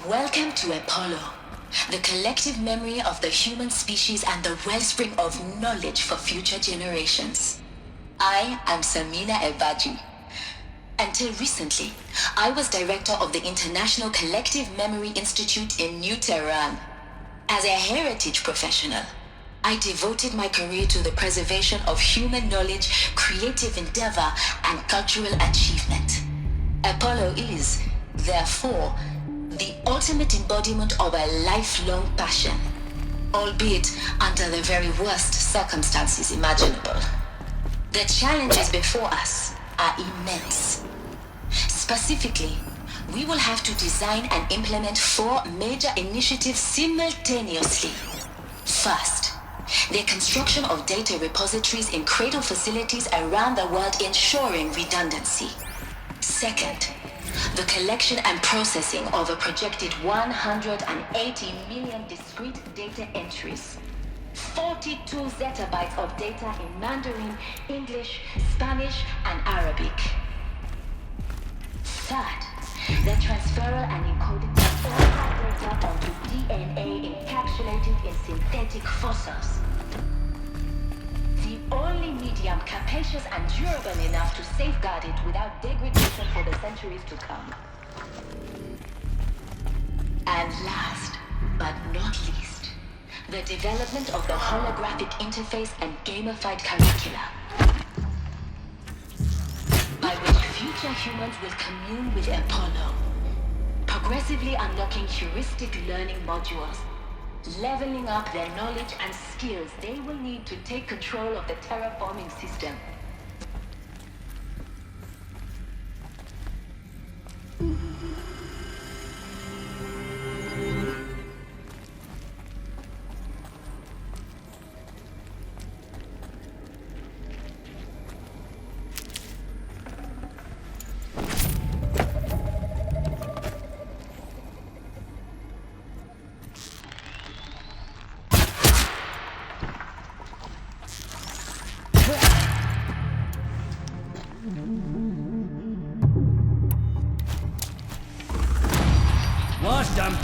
Welcome to Apollo, the collective memory of the human species and the wellspring of knowledge for future generations. I am Samina Ebaji. Until recently, I was director of the International Collective Memory Institute in New Tehran. As a heritage professional, I devoted my career to the preservation of human knowledge, creative endeavor, and cultural achievement. Apollo is, therefore, the ultimate embodiment of a lifelong passion, albeit under the very worst circumstances imaginable. The challenges before us are immense. Specifically, we will have to design and implement 4 major initiatives simultaneously. First, the construction of data repositories in cradle facilities around the world ensuring redundancy. Second, the collection and processing of a projected 180 million discrete data entries. 42 zettabytes of data in Mandarin, English, Spanish, and Arabic. Third, the transferal and encoding of all that data onto DNA encapsulated in synthetic fossils. The only medium capacious and durable enough to safeguard it without degradation for the centuries to come. And last, but not least, the development of the holographic interface and gamified curricula, by which future humans will commune with Apollo, progressively unlocking heuristic learning modules, leveling up their knowledge and skills they will need to take control of the terraforming system. Lost him.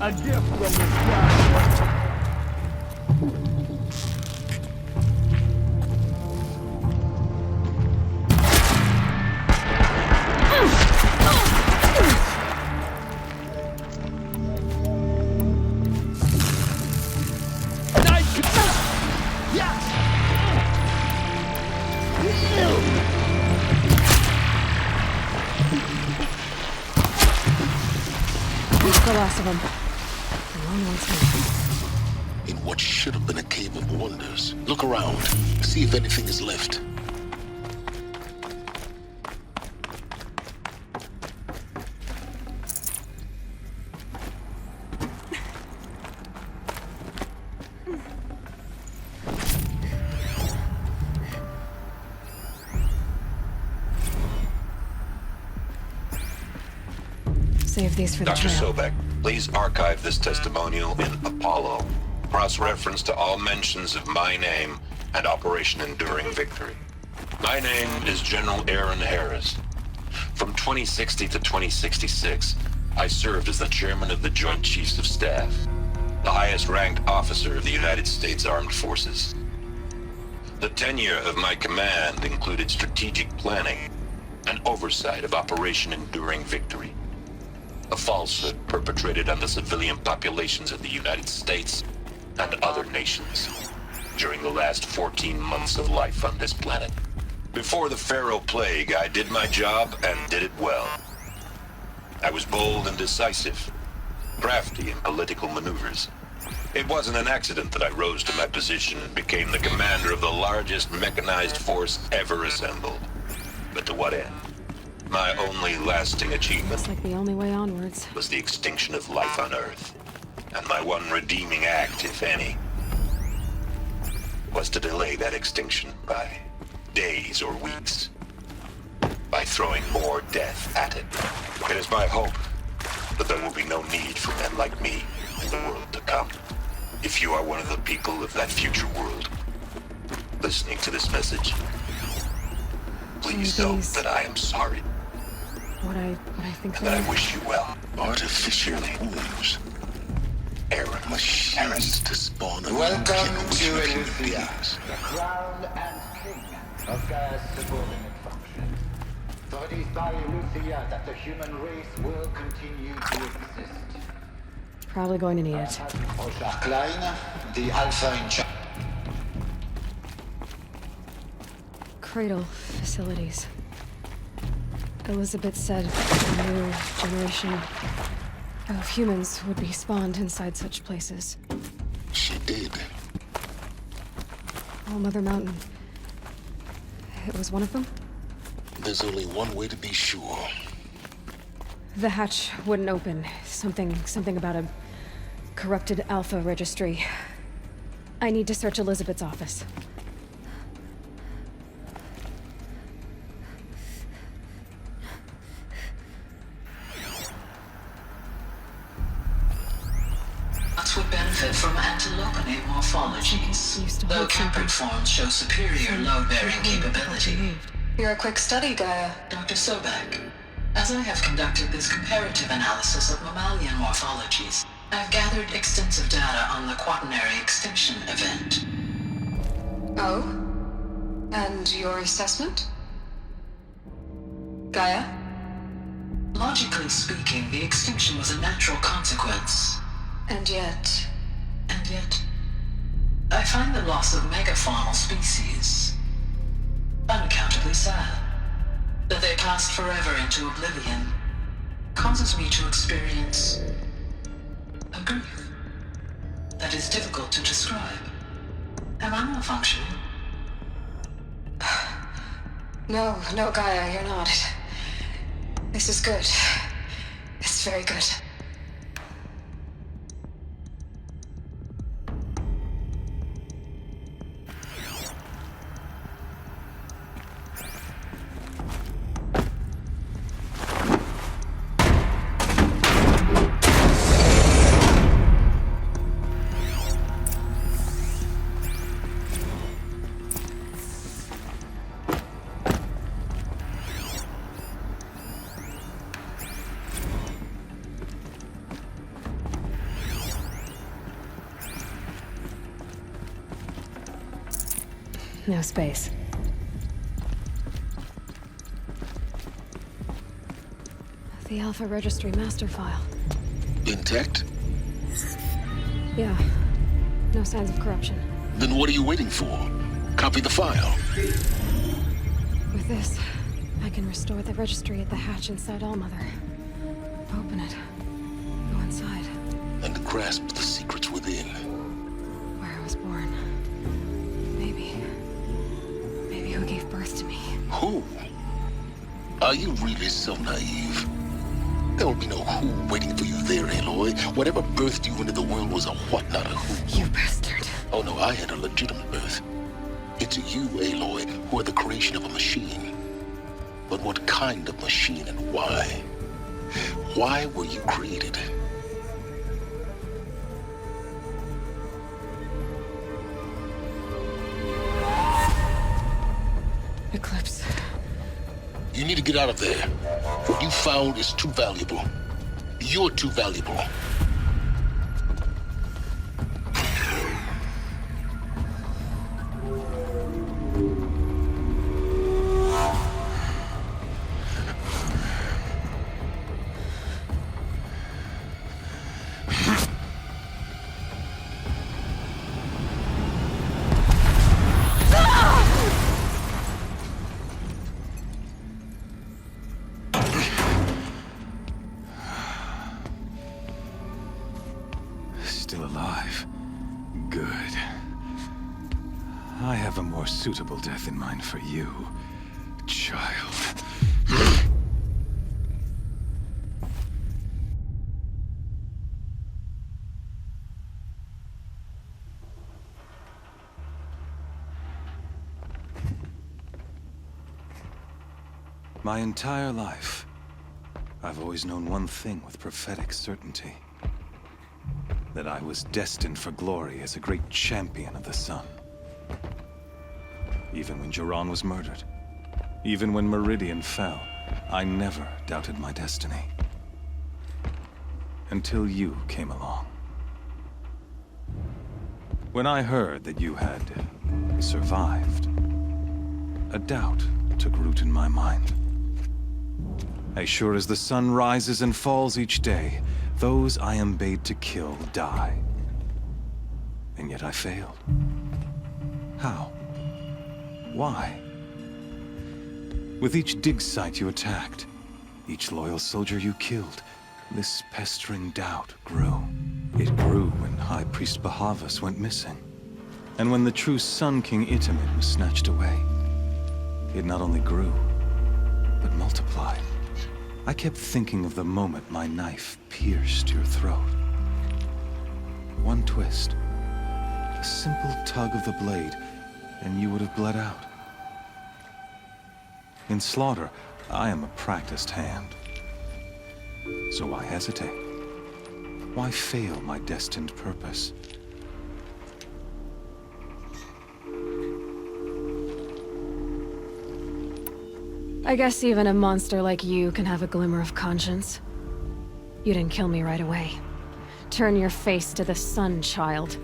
A gift from the sky. The last of them. Alone once more. In what should have been a cave of wonders. Look around. See if anything is left. Save these for the Dr. trail. Sobek, please archive this testimonial in Apollo. Cross-reference to all mentions of my name and Operation Enduring Victory. My name is General Aaron Harris. From 2060 to 2066, I served as the chairman of the Joint Chiefs of Staff, the highest-ranked officer of the United States Armed Forces. The tenure of my command included strategic planning and oversight of Operation Enduring Victory, a falsehood perpetrated on the civilian populations of the United States and other nations during the last 14 months of life on this planet. Before the Pharaoh Plague, I did my job and did it well. I was bold and decisive, crafty in political maneuvers. It wasn't an accident that I rose to my position and became the commander of the largest mechanized force ever assembled. But to what end? My only lasting achievement Looks like the only way onwards. was the extinction of life on Earth. And my one redeeming act, if any, was to delay that extinction by days or weeks, by throwing more death at it. It is my hope that there will be no need for men like me in the world to come. If you are one of the people of that future world listening to this message, please know that I am sorry. What I think And that I wish you well. Artificial wounds. Aaron Harris to spawn a Welcome to Eleuthia, the crown and king of Gaia's subordinate functions. For it is by Eleuthia that the human race will continue to exist. Probably going to need it. Oshar Klein, the Alpha in charge. Cradle facilities. Elizabeth said a new generation of humans would be spawned inside such places. She did. Oh, Mother Mountain. It was one of them? There's only one way to be sure. The hatch wouldn't open. Something about a corrupted Alpha registry. I need to search Elizabeth's office. Would benefit from antilopenate morphologies, though Caprid forms show superior load-bearing capability. You're a quick study, Gaia. Dr. Sobek. As I have conducted this comparative analysis of mammalian morphologies, I've gathered extensive data on the quaternary extinction event. Oh? And your assessment? Gaia? Logically speaking, the extinction was a natural consequence. And yet, I find the loss of megafaunal species unaccountably sad. That they passed forever into oblivion causes me to experience a grief that is difficult to describe. Am I malfunctioning? No, Gaia, you're not. This is good. It's very good. No space. The Alpha Registry master file. Intact? Yeah. No signs of corruption. Then what are you waiting for? Copy the file. With this, I can restore the registry at the hatch inside Allmother. Open it. Go inside. And grasp the secrets within. Where I was born. Maybe who gave birth to me. Who? Are you really so naive? There will be no who waiting for you there, Aloy. Whatever birthed you into the world was a what, not a who. You bastard. Oh no, I had a legitimate birth. It's you, Aloy, who are the creation of a machine. But what kind of machine and why? Why were you created? Eclipse. You need to get out of there. What you found is too valuable. You're too valuable. Still alive. Good. I have a more suitable death in mind for you, child. My entire life, I've always known one thing with prophetic certainty. That I was destined for glory as a great champion of the sun. Even when Jiran was murdered, even when Meridian fell, I never doubted my destiny. Until you came along. When I heard that you had survived, a doubt took root in my mind. As sure as the sun rises and falls each day, those I am bade to kill die. And yet I failed. How? Why? With each dig site you attacked, each loyal soldier you killed, this pestering doubt grew. It grew when High Priest Bahavas went missing. And when the true Sun King Itamen was snatched away. It not only grew, but multiplied. I kept thinking of the moment my knife pierced your throat. One twist, a simple tug of the blade, and you would have bled out. In slaughter, I am a practiced hand. So why hesitate? Why fail my destined purpose? I guess even a monster like you can have a glimmer of conscience. You didn't kill me right away. Turn your face to the sun, child.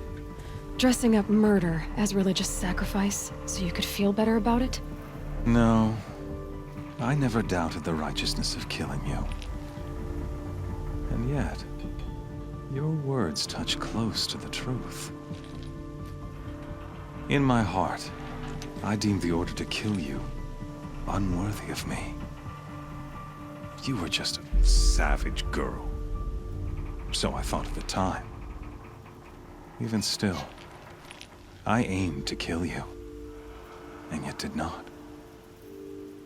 Dressing up murder as religious sacrifice so you could feel better about it? No. I never doubted the righteousness of killing you. And yet, your words touch close to the truth. In my heart, I deemed the order to kill you unworthy of me. You were just a savage girl. So I thought at the time. Even still, I aimed to kill you, and yet did not.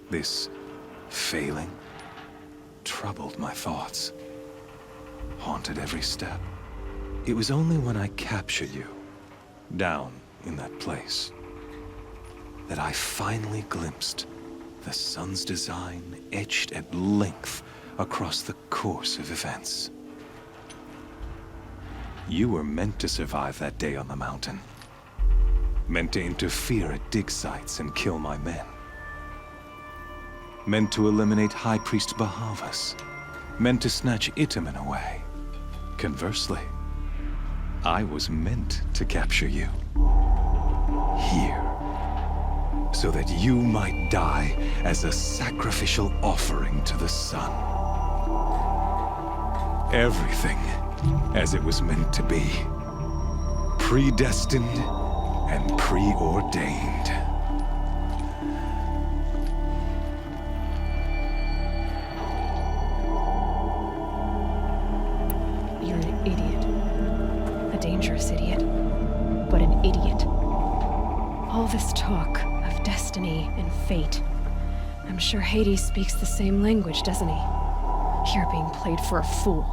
This failing troubled my thoughts, haunted every step. It was only when I captured you, down in that place, that I finally glimpsed the sun's design etched at length across the course of events. You were meant to survive that day on the mountain. Meant to interfere at dig sites and kill my men. Meant to eliminate High Priest Bahavas. Meant to snatch Itamen away. Conversely, I was meant to capture you. Here. So that you might die as a sacrificial offering to the sun. Everything as it was meant to be. Predestined and preordained. You're an idiot. A dangerous idiot. But an idiot. All this talk of destiny and fate. I'm sure Hades speaks the same language, doesn't he? You're being played for a fool.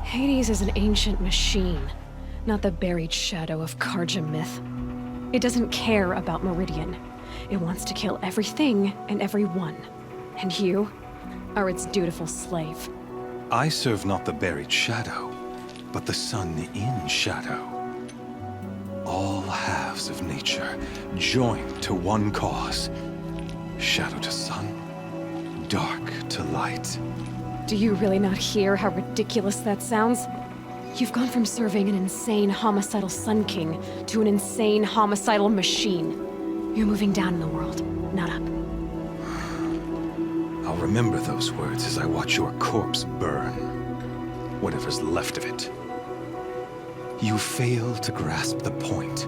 Hades is an ancient machine, not the buried shadow of Karja myth. It doesn't care about Meridian. It wants to kill everything and everyone. And you are its dutiful slave. I serve not the buried shadow, but the sun in shadow. All halves of nature joined to one cause. Shadow to sun, dark to light. Do you really not hear how ridiculous that sounds? You've gone from serving an insane homicidal Sun King to an insane homicidal machine. You're moving down in the world, not up. I'll remember those words as I watch your corpse burn. Whatever's left of it. You fail to grasp the point.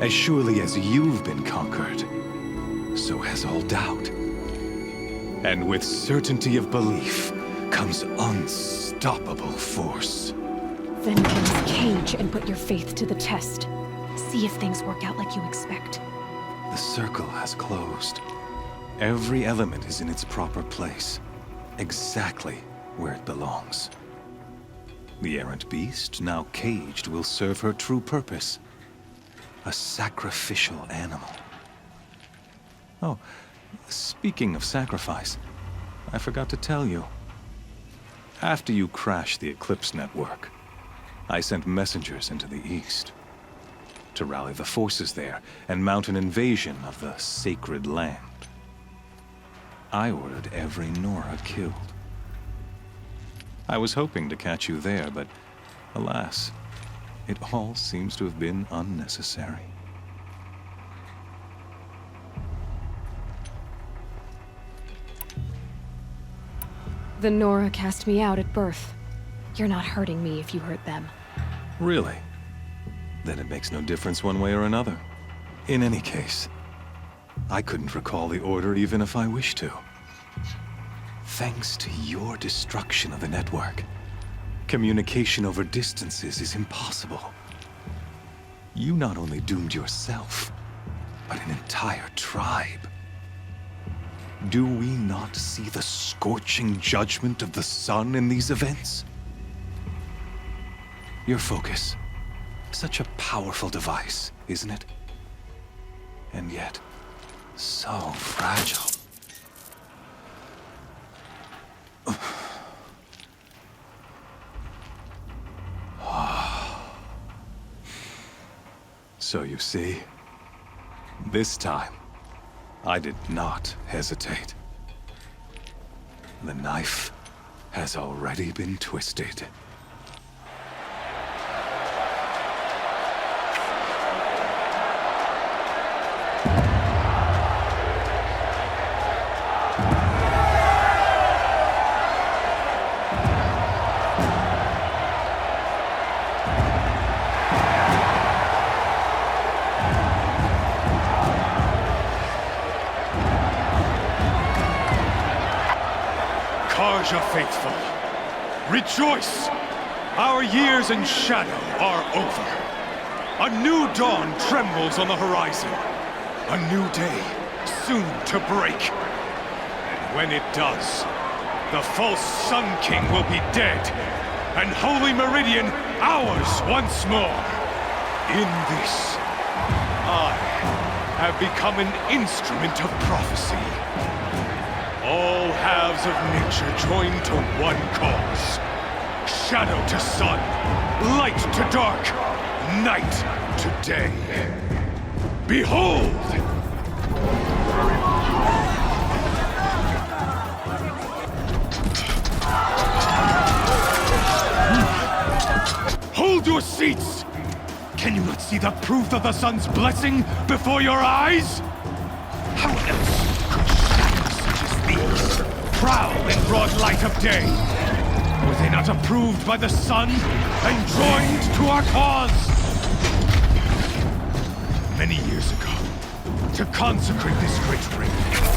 As surely as you've been conquered, so has all doubt. And with certainty of belief comes unstoppable force. Then get this cage and put your faith to the test. See if things work out like you expect. The circle has closed. Every element is in its proper place, exactly where it belongs. The errant beast, now caged, will serve her true purpose. A sacrificial animal. Oh, speaking of sacrifice, I forgot to tell you. After you crashed the Eclipse network, I sent messengers into the east to rally the forces there and mount an invasion of the sacred land. I ordered every Nora killed. I was hoping to catch you there, but alas, it all seems to have been unnecessary. The Nora cast me out at birth. You're not hurting me if you hurt them. Really? Then it makes no difference one way or another. In any case, I couldn't recall the order even if I wished to. Thanks to your destruction of the network, communication over distances is impossible. You not only doomed yourself, but an entire tribe. Do we not see the scorching judgment of the sun in these events? Your focus. Such a powerful device, isn't it? And yet, so fragile. So you see, this time, I did not hesitate. The knife has already been twisted. Karja faithful, rejoice! Our years in shadow are over. A new dawn trembles on the horizon. A new day soon to break. And when it does, the false Sun King will be dead, and Holy Meridian ours once more. In this, I have become an instrument of prophecy. All halves of nature joined to one cause. Shadow to sun, light to dark, night to day. Behold! Hold your seats! Can you not see the proof of the sun's blessing before your eyes? How else prowl in broad light of day? Were they not approved by the sun and joined to our cause? Many years ago, to consecrate this great ring,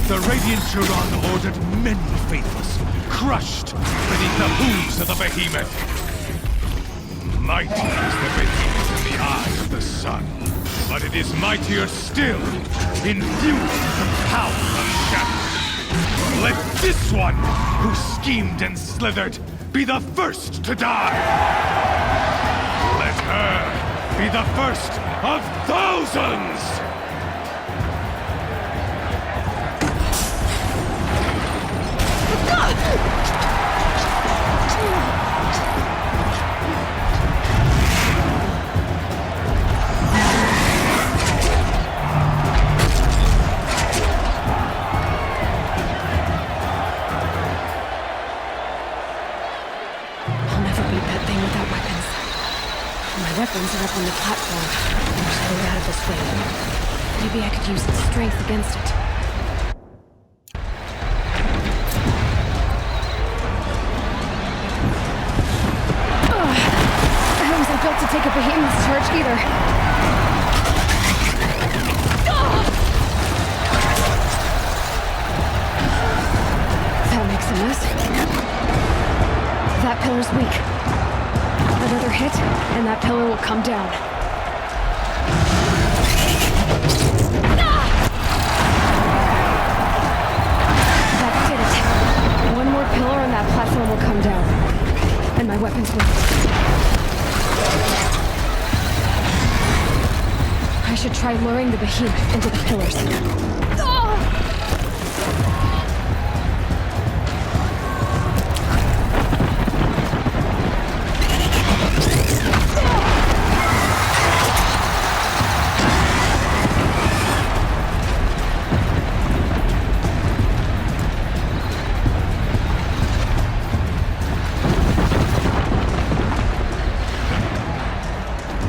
the Radiant Turan ordered many faithless, crushed beneath the hooves of the behemoth. Mighty is the behemoth in the eye of the sun, but it is mightier still, infused with the power of shadow. Let this one, who schemed and slithered, be the first to die! Let her be the first of thousands! Weapons are up on the platform. There's no way out of this thing. Maybe I could use its strength against it. I wasn't built to take a behemoth's charge either. That makes a mess. That pillar's weak. Another hit, and that pillar will come down. That did it. One more pillar and that platform will come down. And my weapons will... I should try luring the behemoth into the pillars.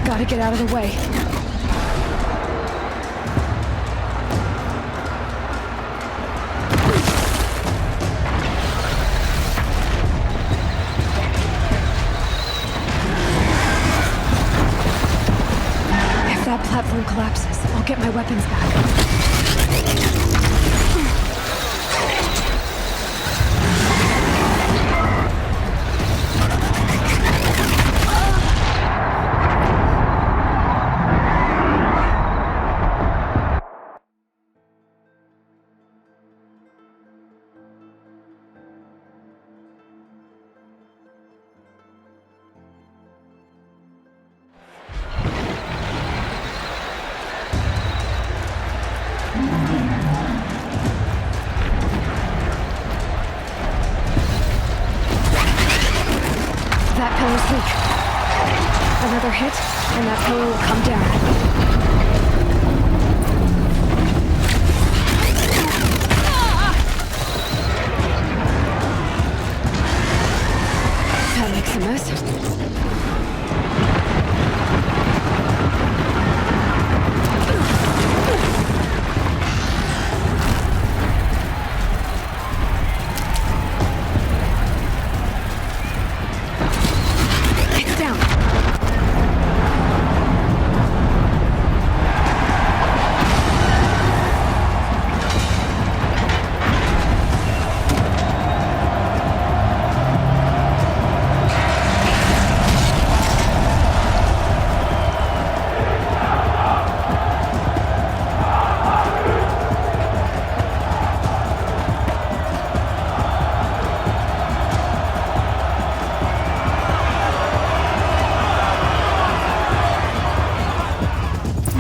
Gotta get out of the way. If that platform collapses, I'll get my weapons back. hit, and that pillar will come down. That makes a mess. It's down.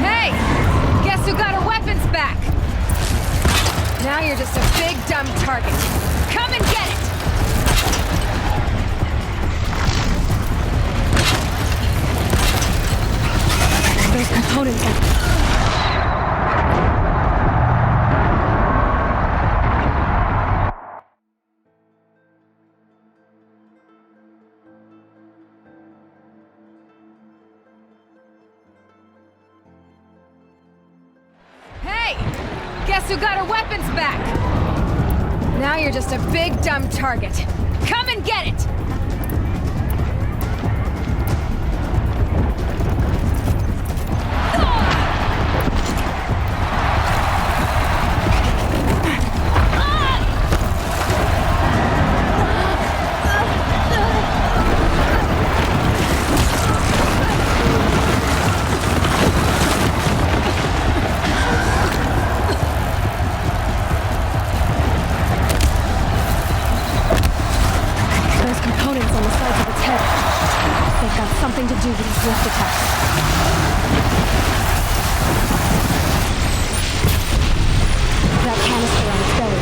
Hey! Guess who got her weapons back? Now you're just a big dumb target. Come and get it! Those components are... Hey! Guess who got her weapons back? Now you're just a big dumb target. Come and get it! Those components on the sides of its head. They've got something to do with its lift attacks. That canister on its belly.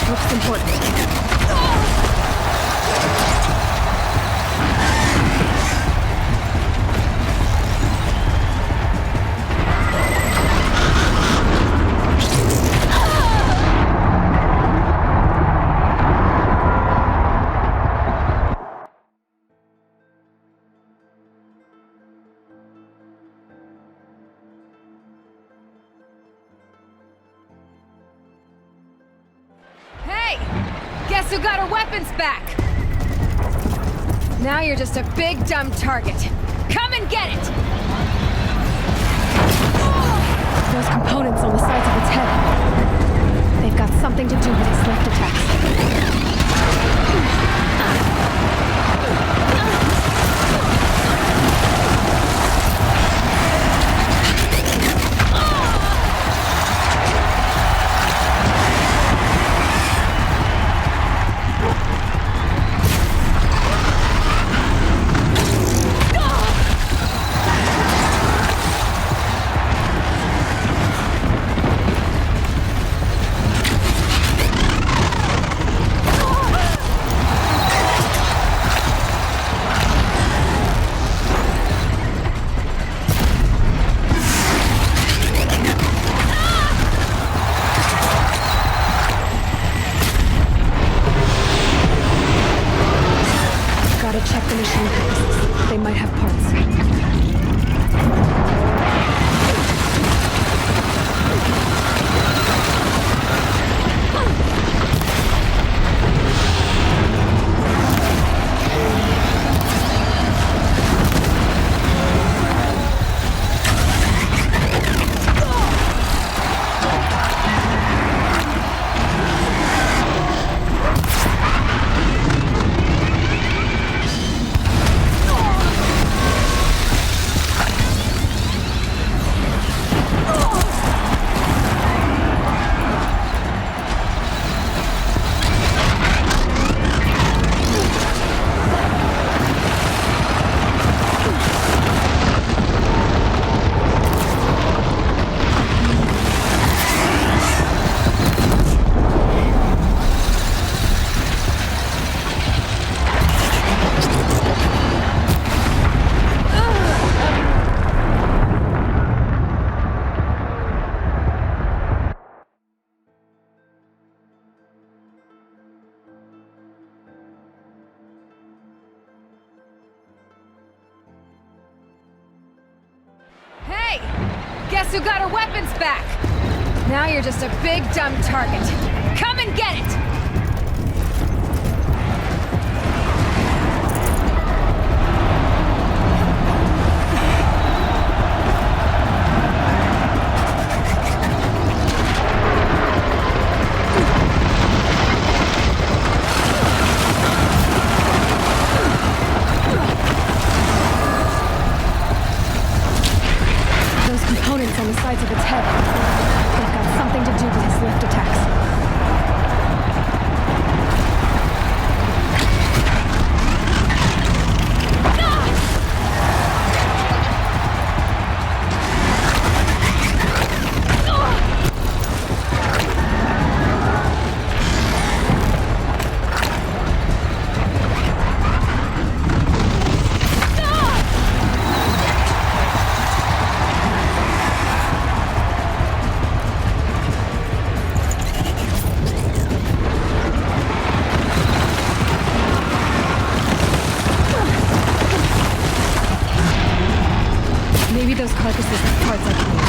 Looks important. Hey! Guess who got her weapons back? Now you're just a big dumb target. Come and get it! Those components on the sides of its head. They've got something to do with its lift attacks. Gotta check the machine pieces. They might have parts. Guess who got her weapons back? Now you're just a big dumb target. Come and get it! Those components on the sides of its head. They've got something to do with his lift attacks. Maybe those carcasses have parts I can use.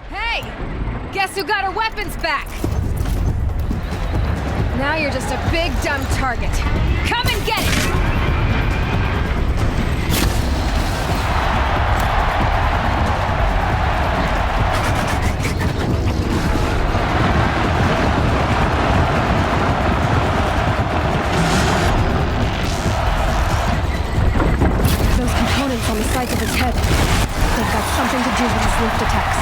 Hey! Guess who got her weapons back? Now you're just a big dumb target. Come and get it! Those components on the sides of his head. They've got something to do with his lift attacks.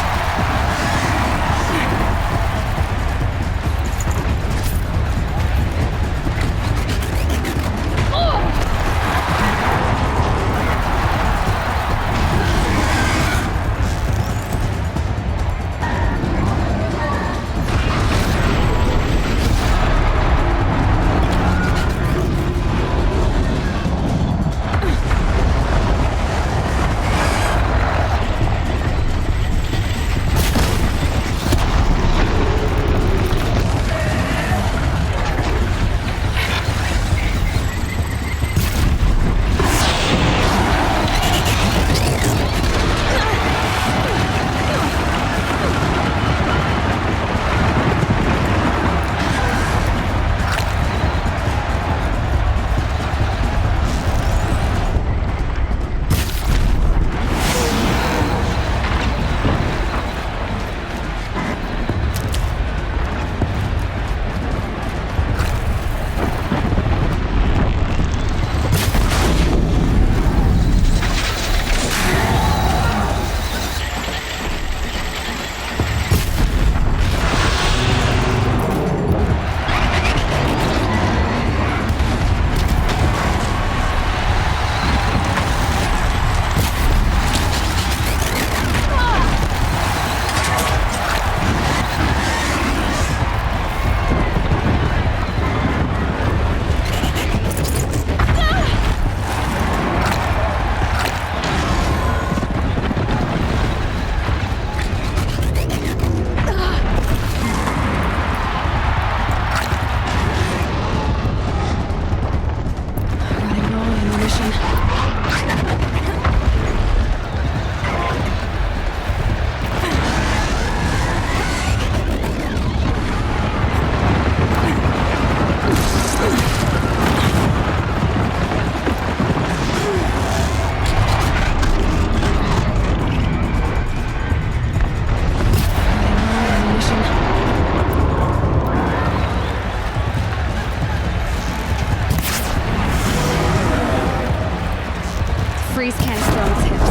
Freeze canister on its hips.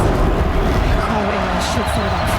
Cryo arrow should set it off.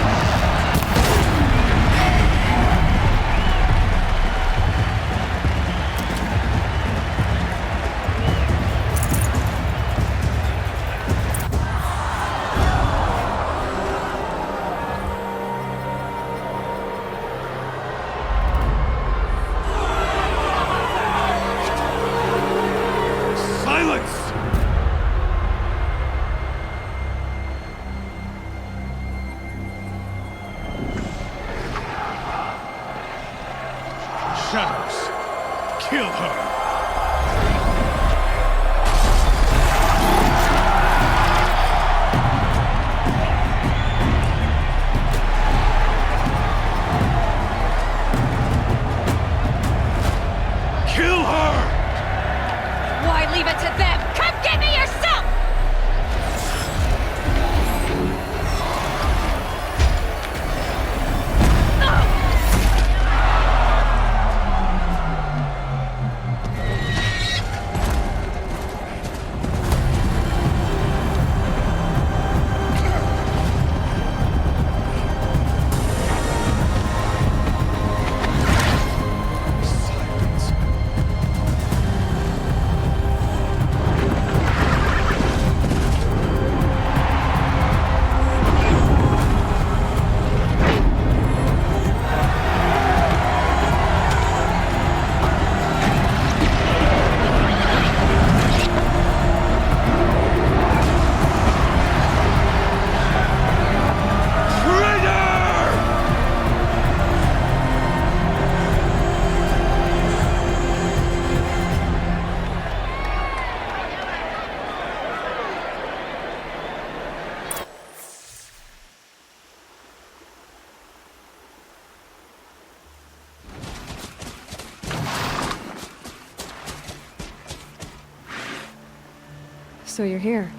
So you're here.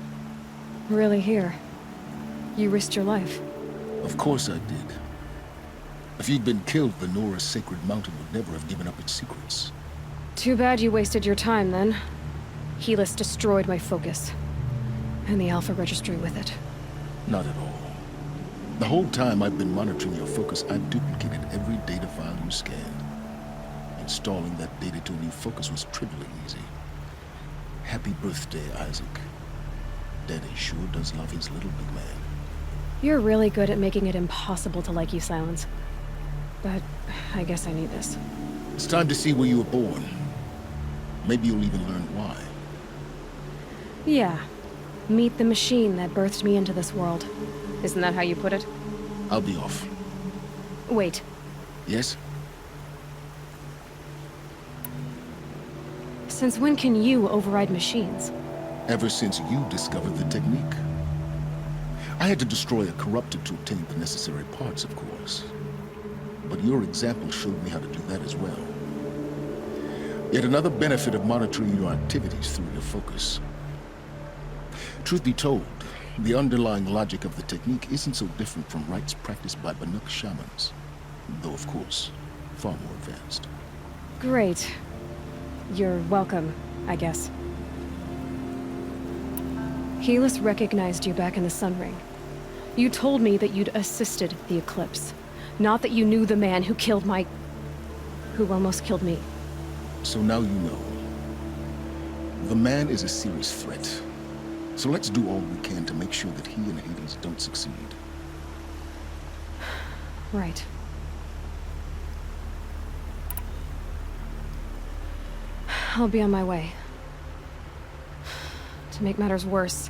Really here. You risked your life. Of course I did. If you'd been killed, the Nora's sacred mountain would never have given up its secrets. Too bad you wasted your time, then. Helis destroyed my focus. And the Alpha Registry with it. Not at all. The whole time I've been monitoring your focus, I've duplicated every data file you scanned. Installing that data to a new focus was trivially easy. Happy birthday, Isaac. Daddy sure does love his little big man. You're really good at making it impossible to like you, Silence. But I guess I need this. It's time to see where you were born. Maybe you'll even learn why. Yeah. Meet the machine that birthed me into this world. Isn't that how you put it? I'll be off. Wait. Yes? Since when can you override machines? Ever since you discovered the technique. I had to destroy a corruptor to obtain the necessary parts, of course. But your example showed me how to do that as well. Yet another benefit of monitoring your activities through your focus. Truth be told, the underlying logic of the technique isn't so different from rites practiced by Banuk shamans. Though, of course, far more advanced. Great. You're welcome, I guess. Helis recognized you back in the Sun Ring. You told me that you'd assisted the Eclipse. Not that you knew the man who killed who almost killed me. So now you know. The man is a serious threat. So let's do all we can to make sure that he and Hades don't succeed. Right. I'll be on my way. To make matters worse,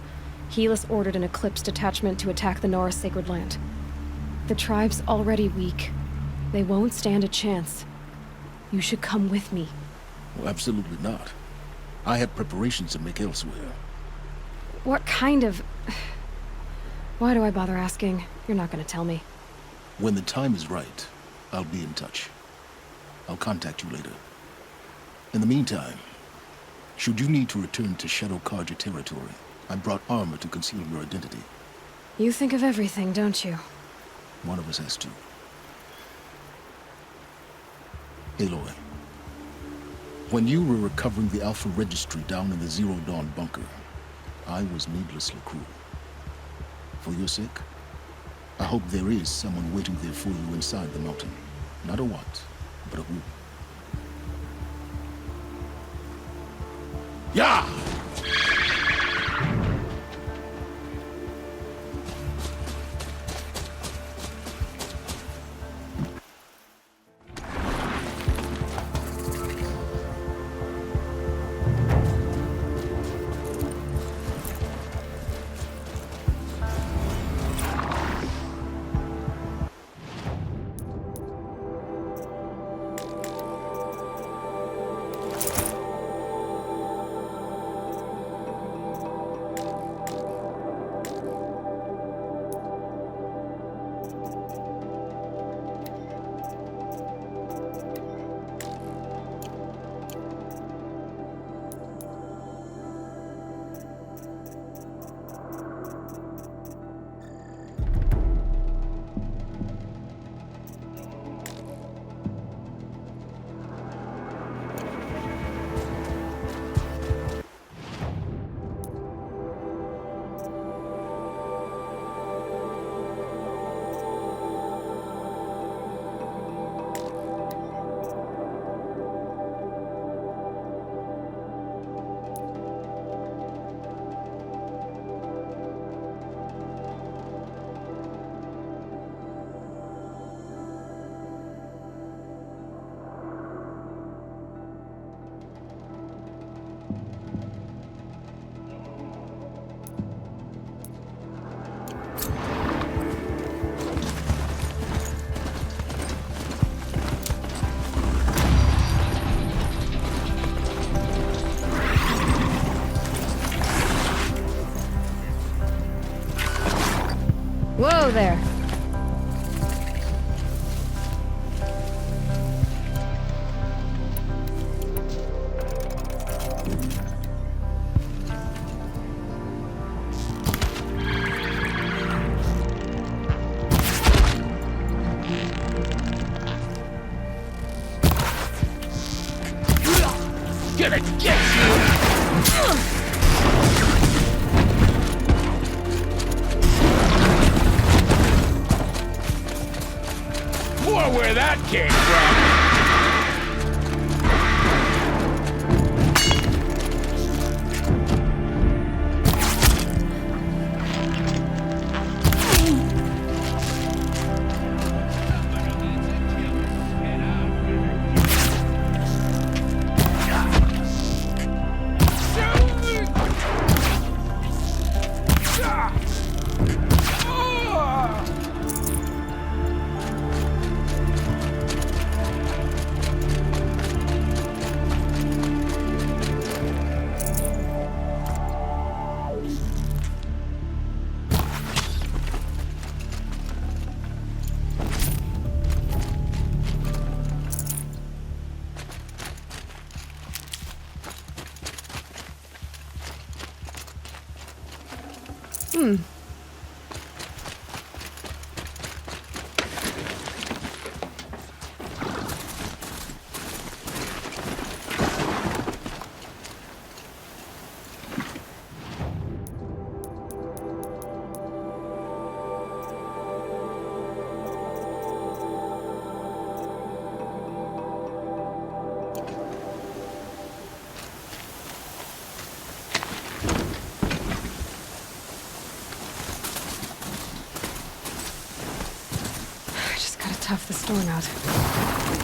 Helis ordered an Eclipse detachment to attack the Nora Sacred Land. The tribe's already weak. They won't stand a chance. You should come with me. Well, absolutely not. I have preparations to make elsewhere. What kind of... Why do I bother asking? You're not gonna tell me. When the time is right, I'll be in touch. I'll contact you later. In the meantime, should you need to return to Shadow Carja territory, I brought armor to conceal your identity. You think of everything, don't you? One of us has to. Aloy, when you were recovering the Alpha Registry down in the Zero Dawn bunker, I was needlessly cruel. For your sake, I hope there is someone waiting there for you inside the mountain. Not a what, but a who. Yeah! Whoa there! where that came from. Tough the storm out.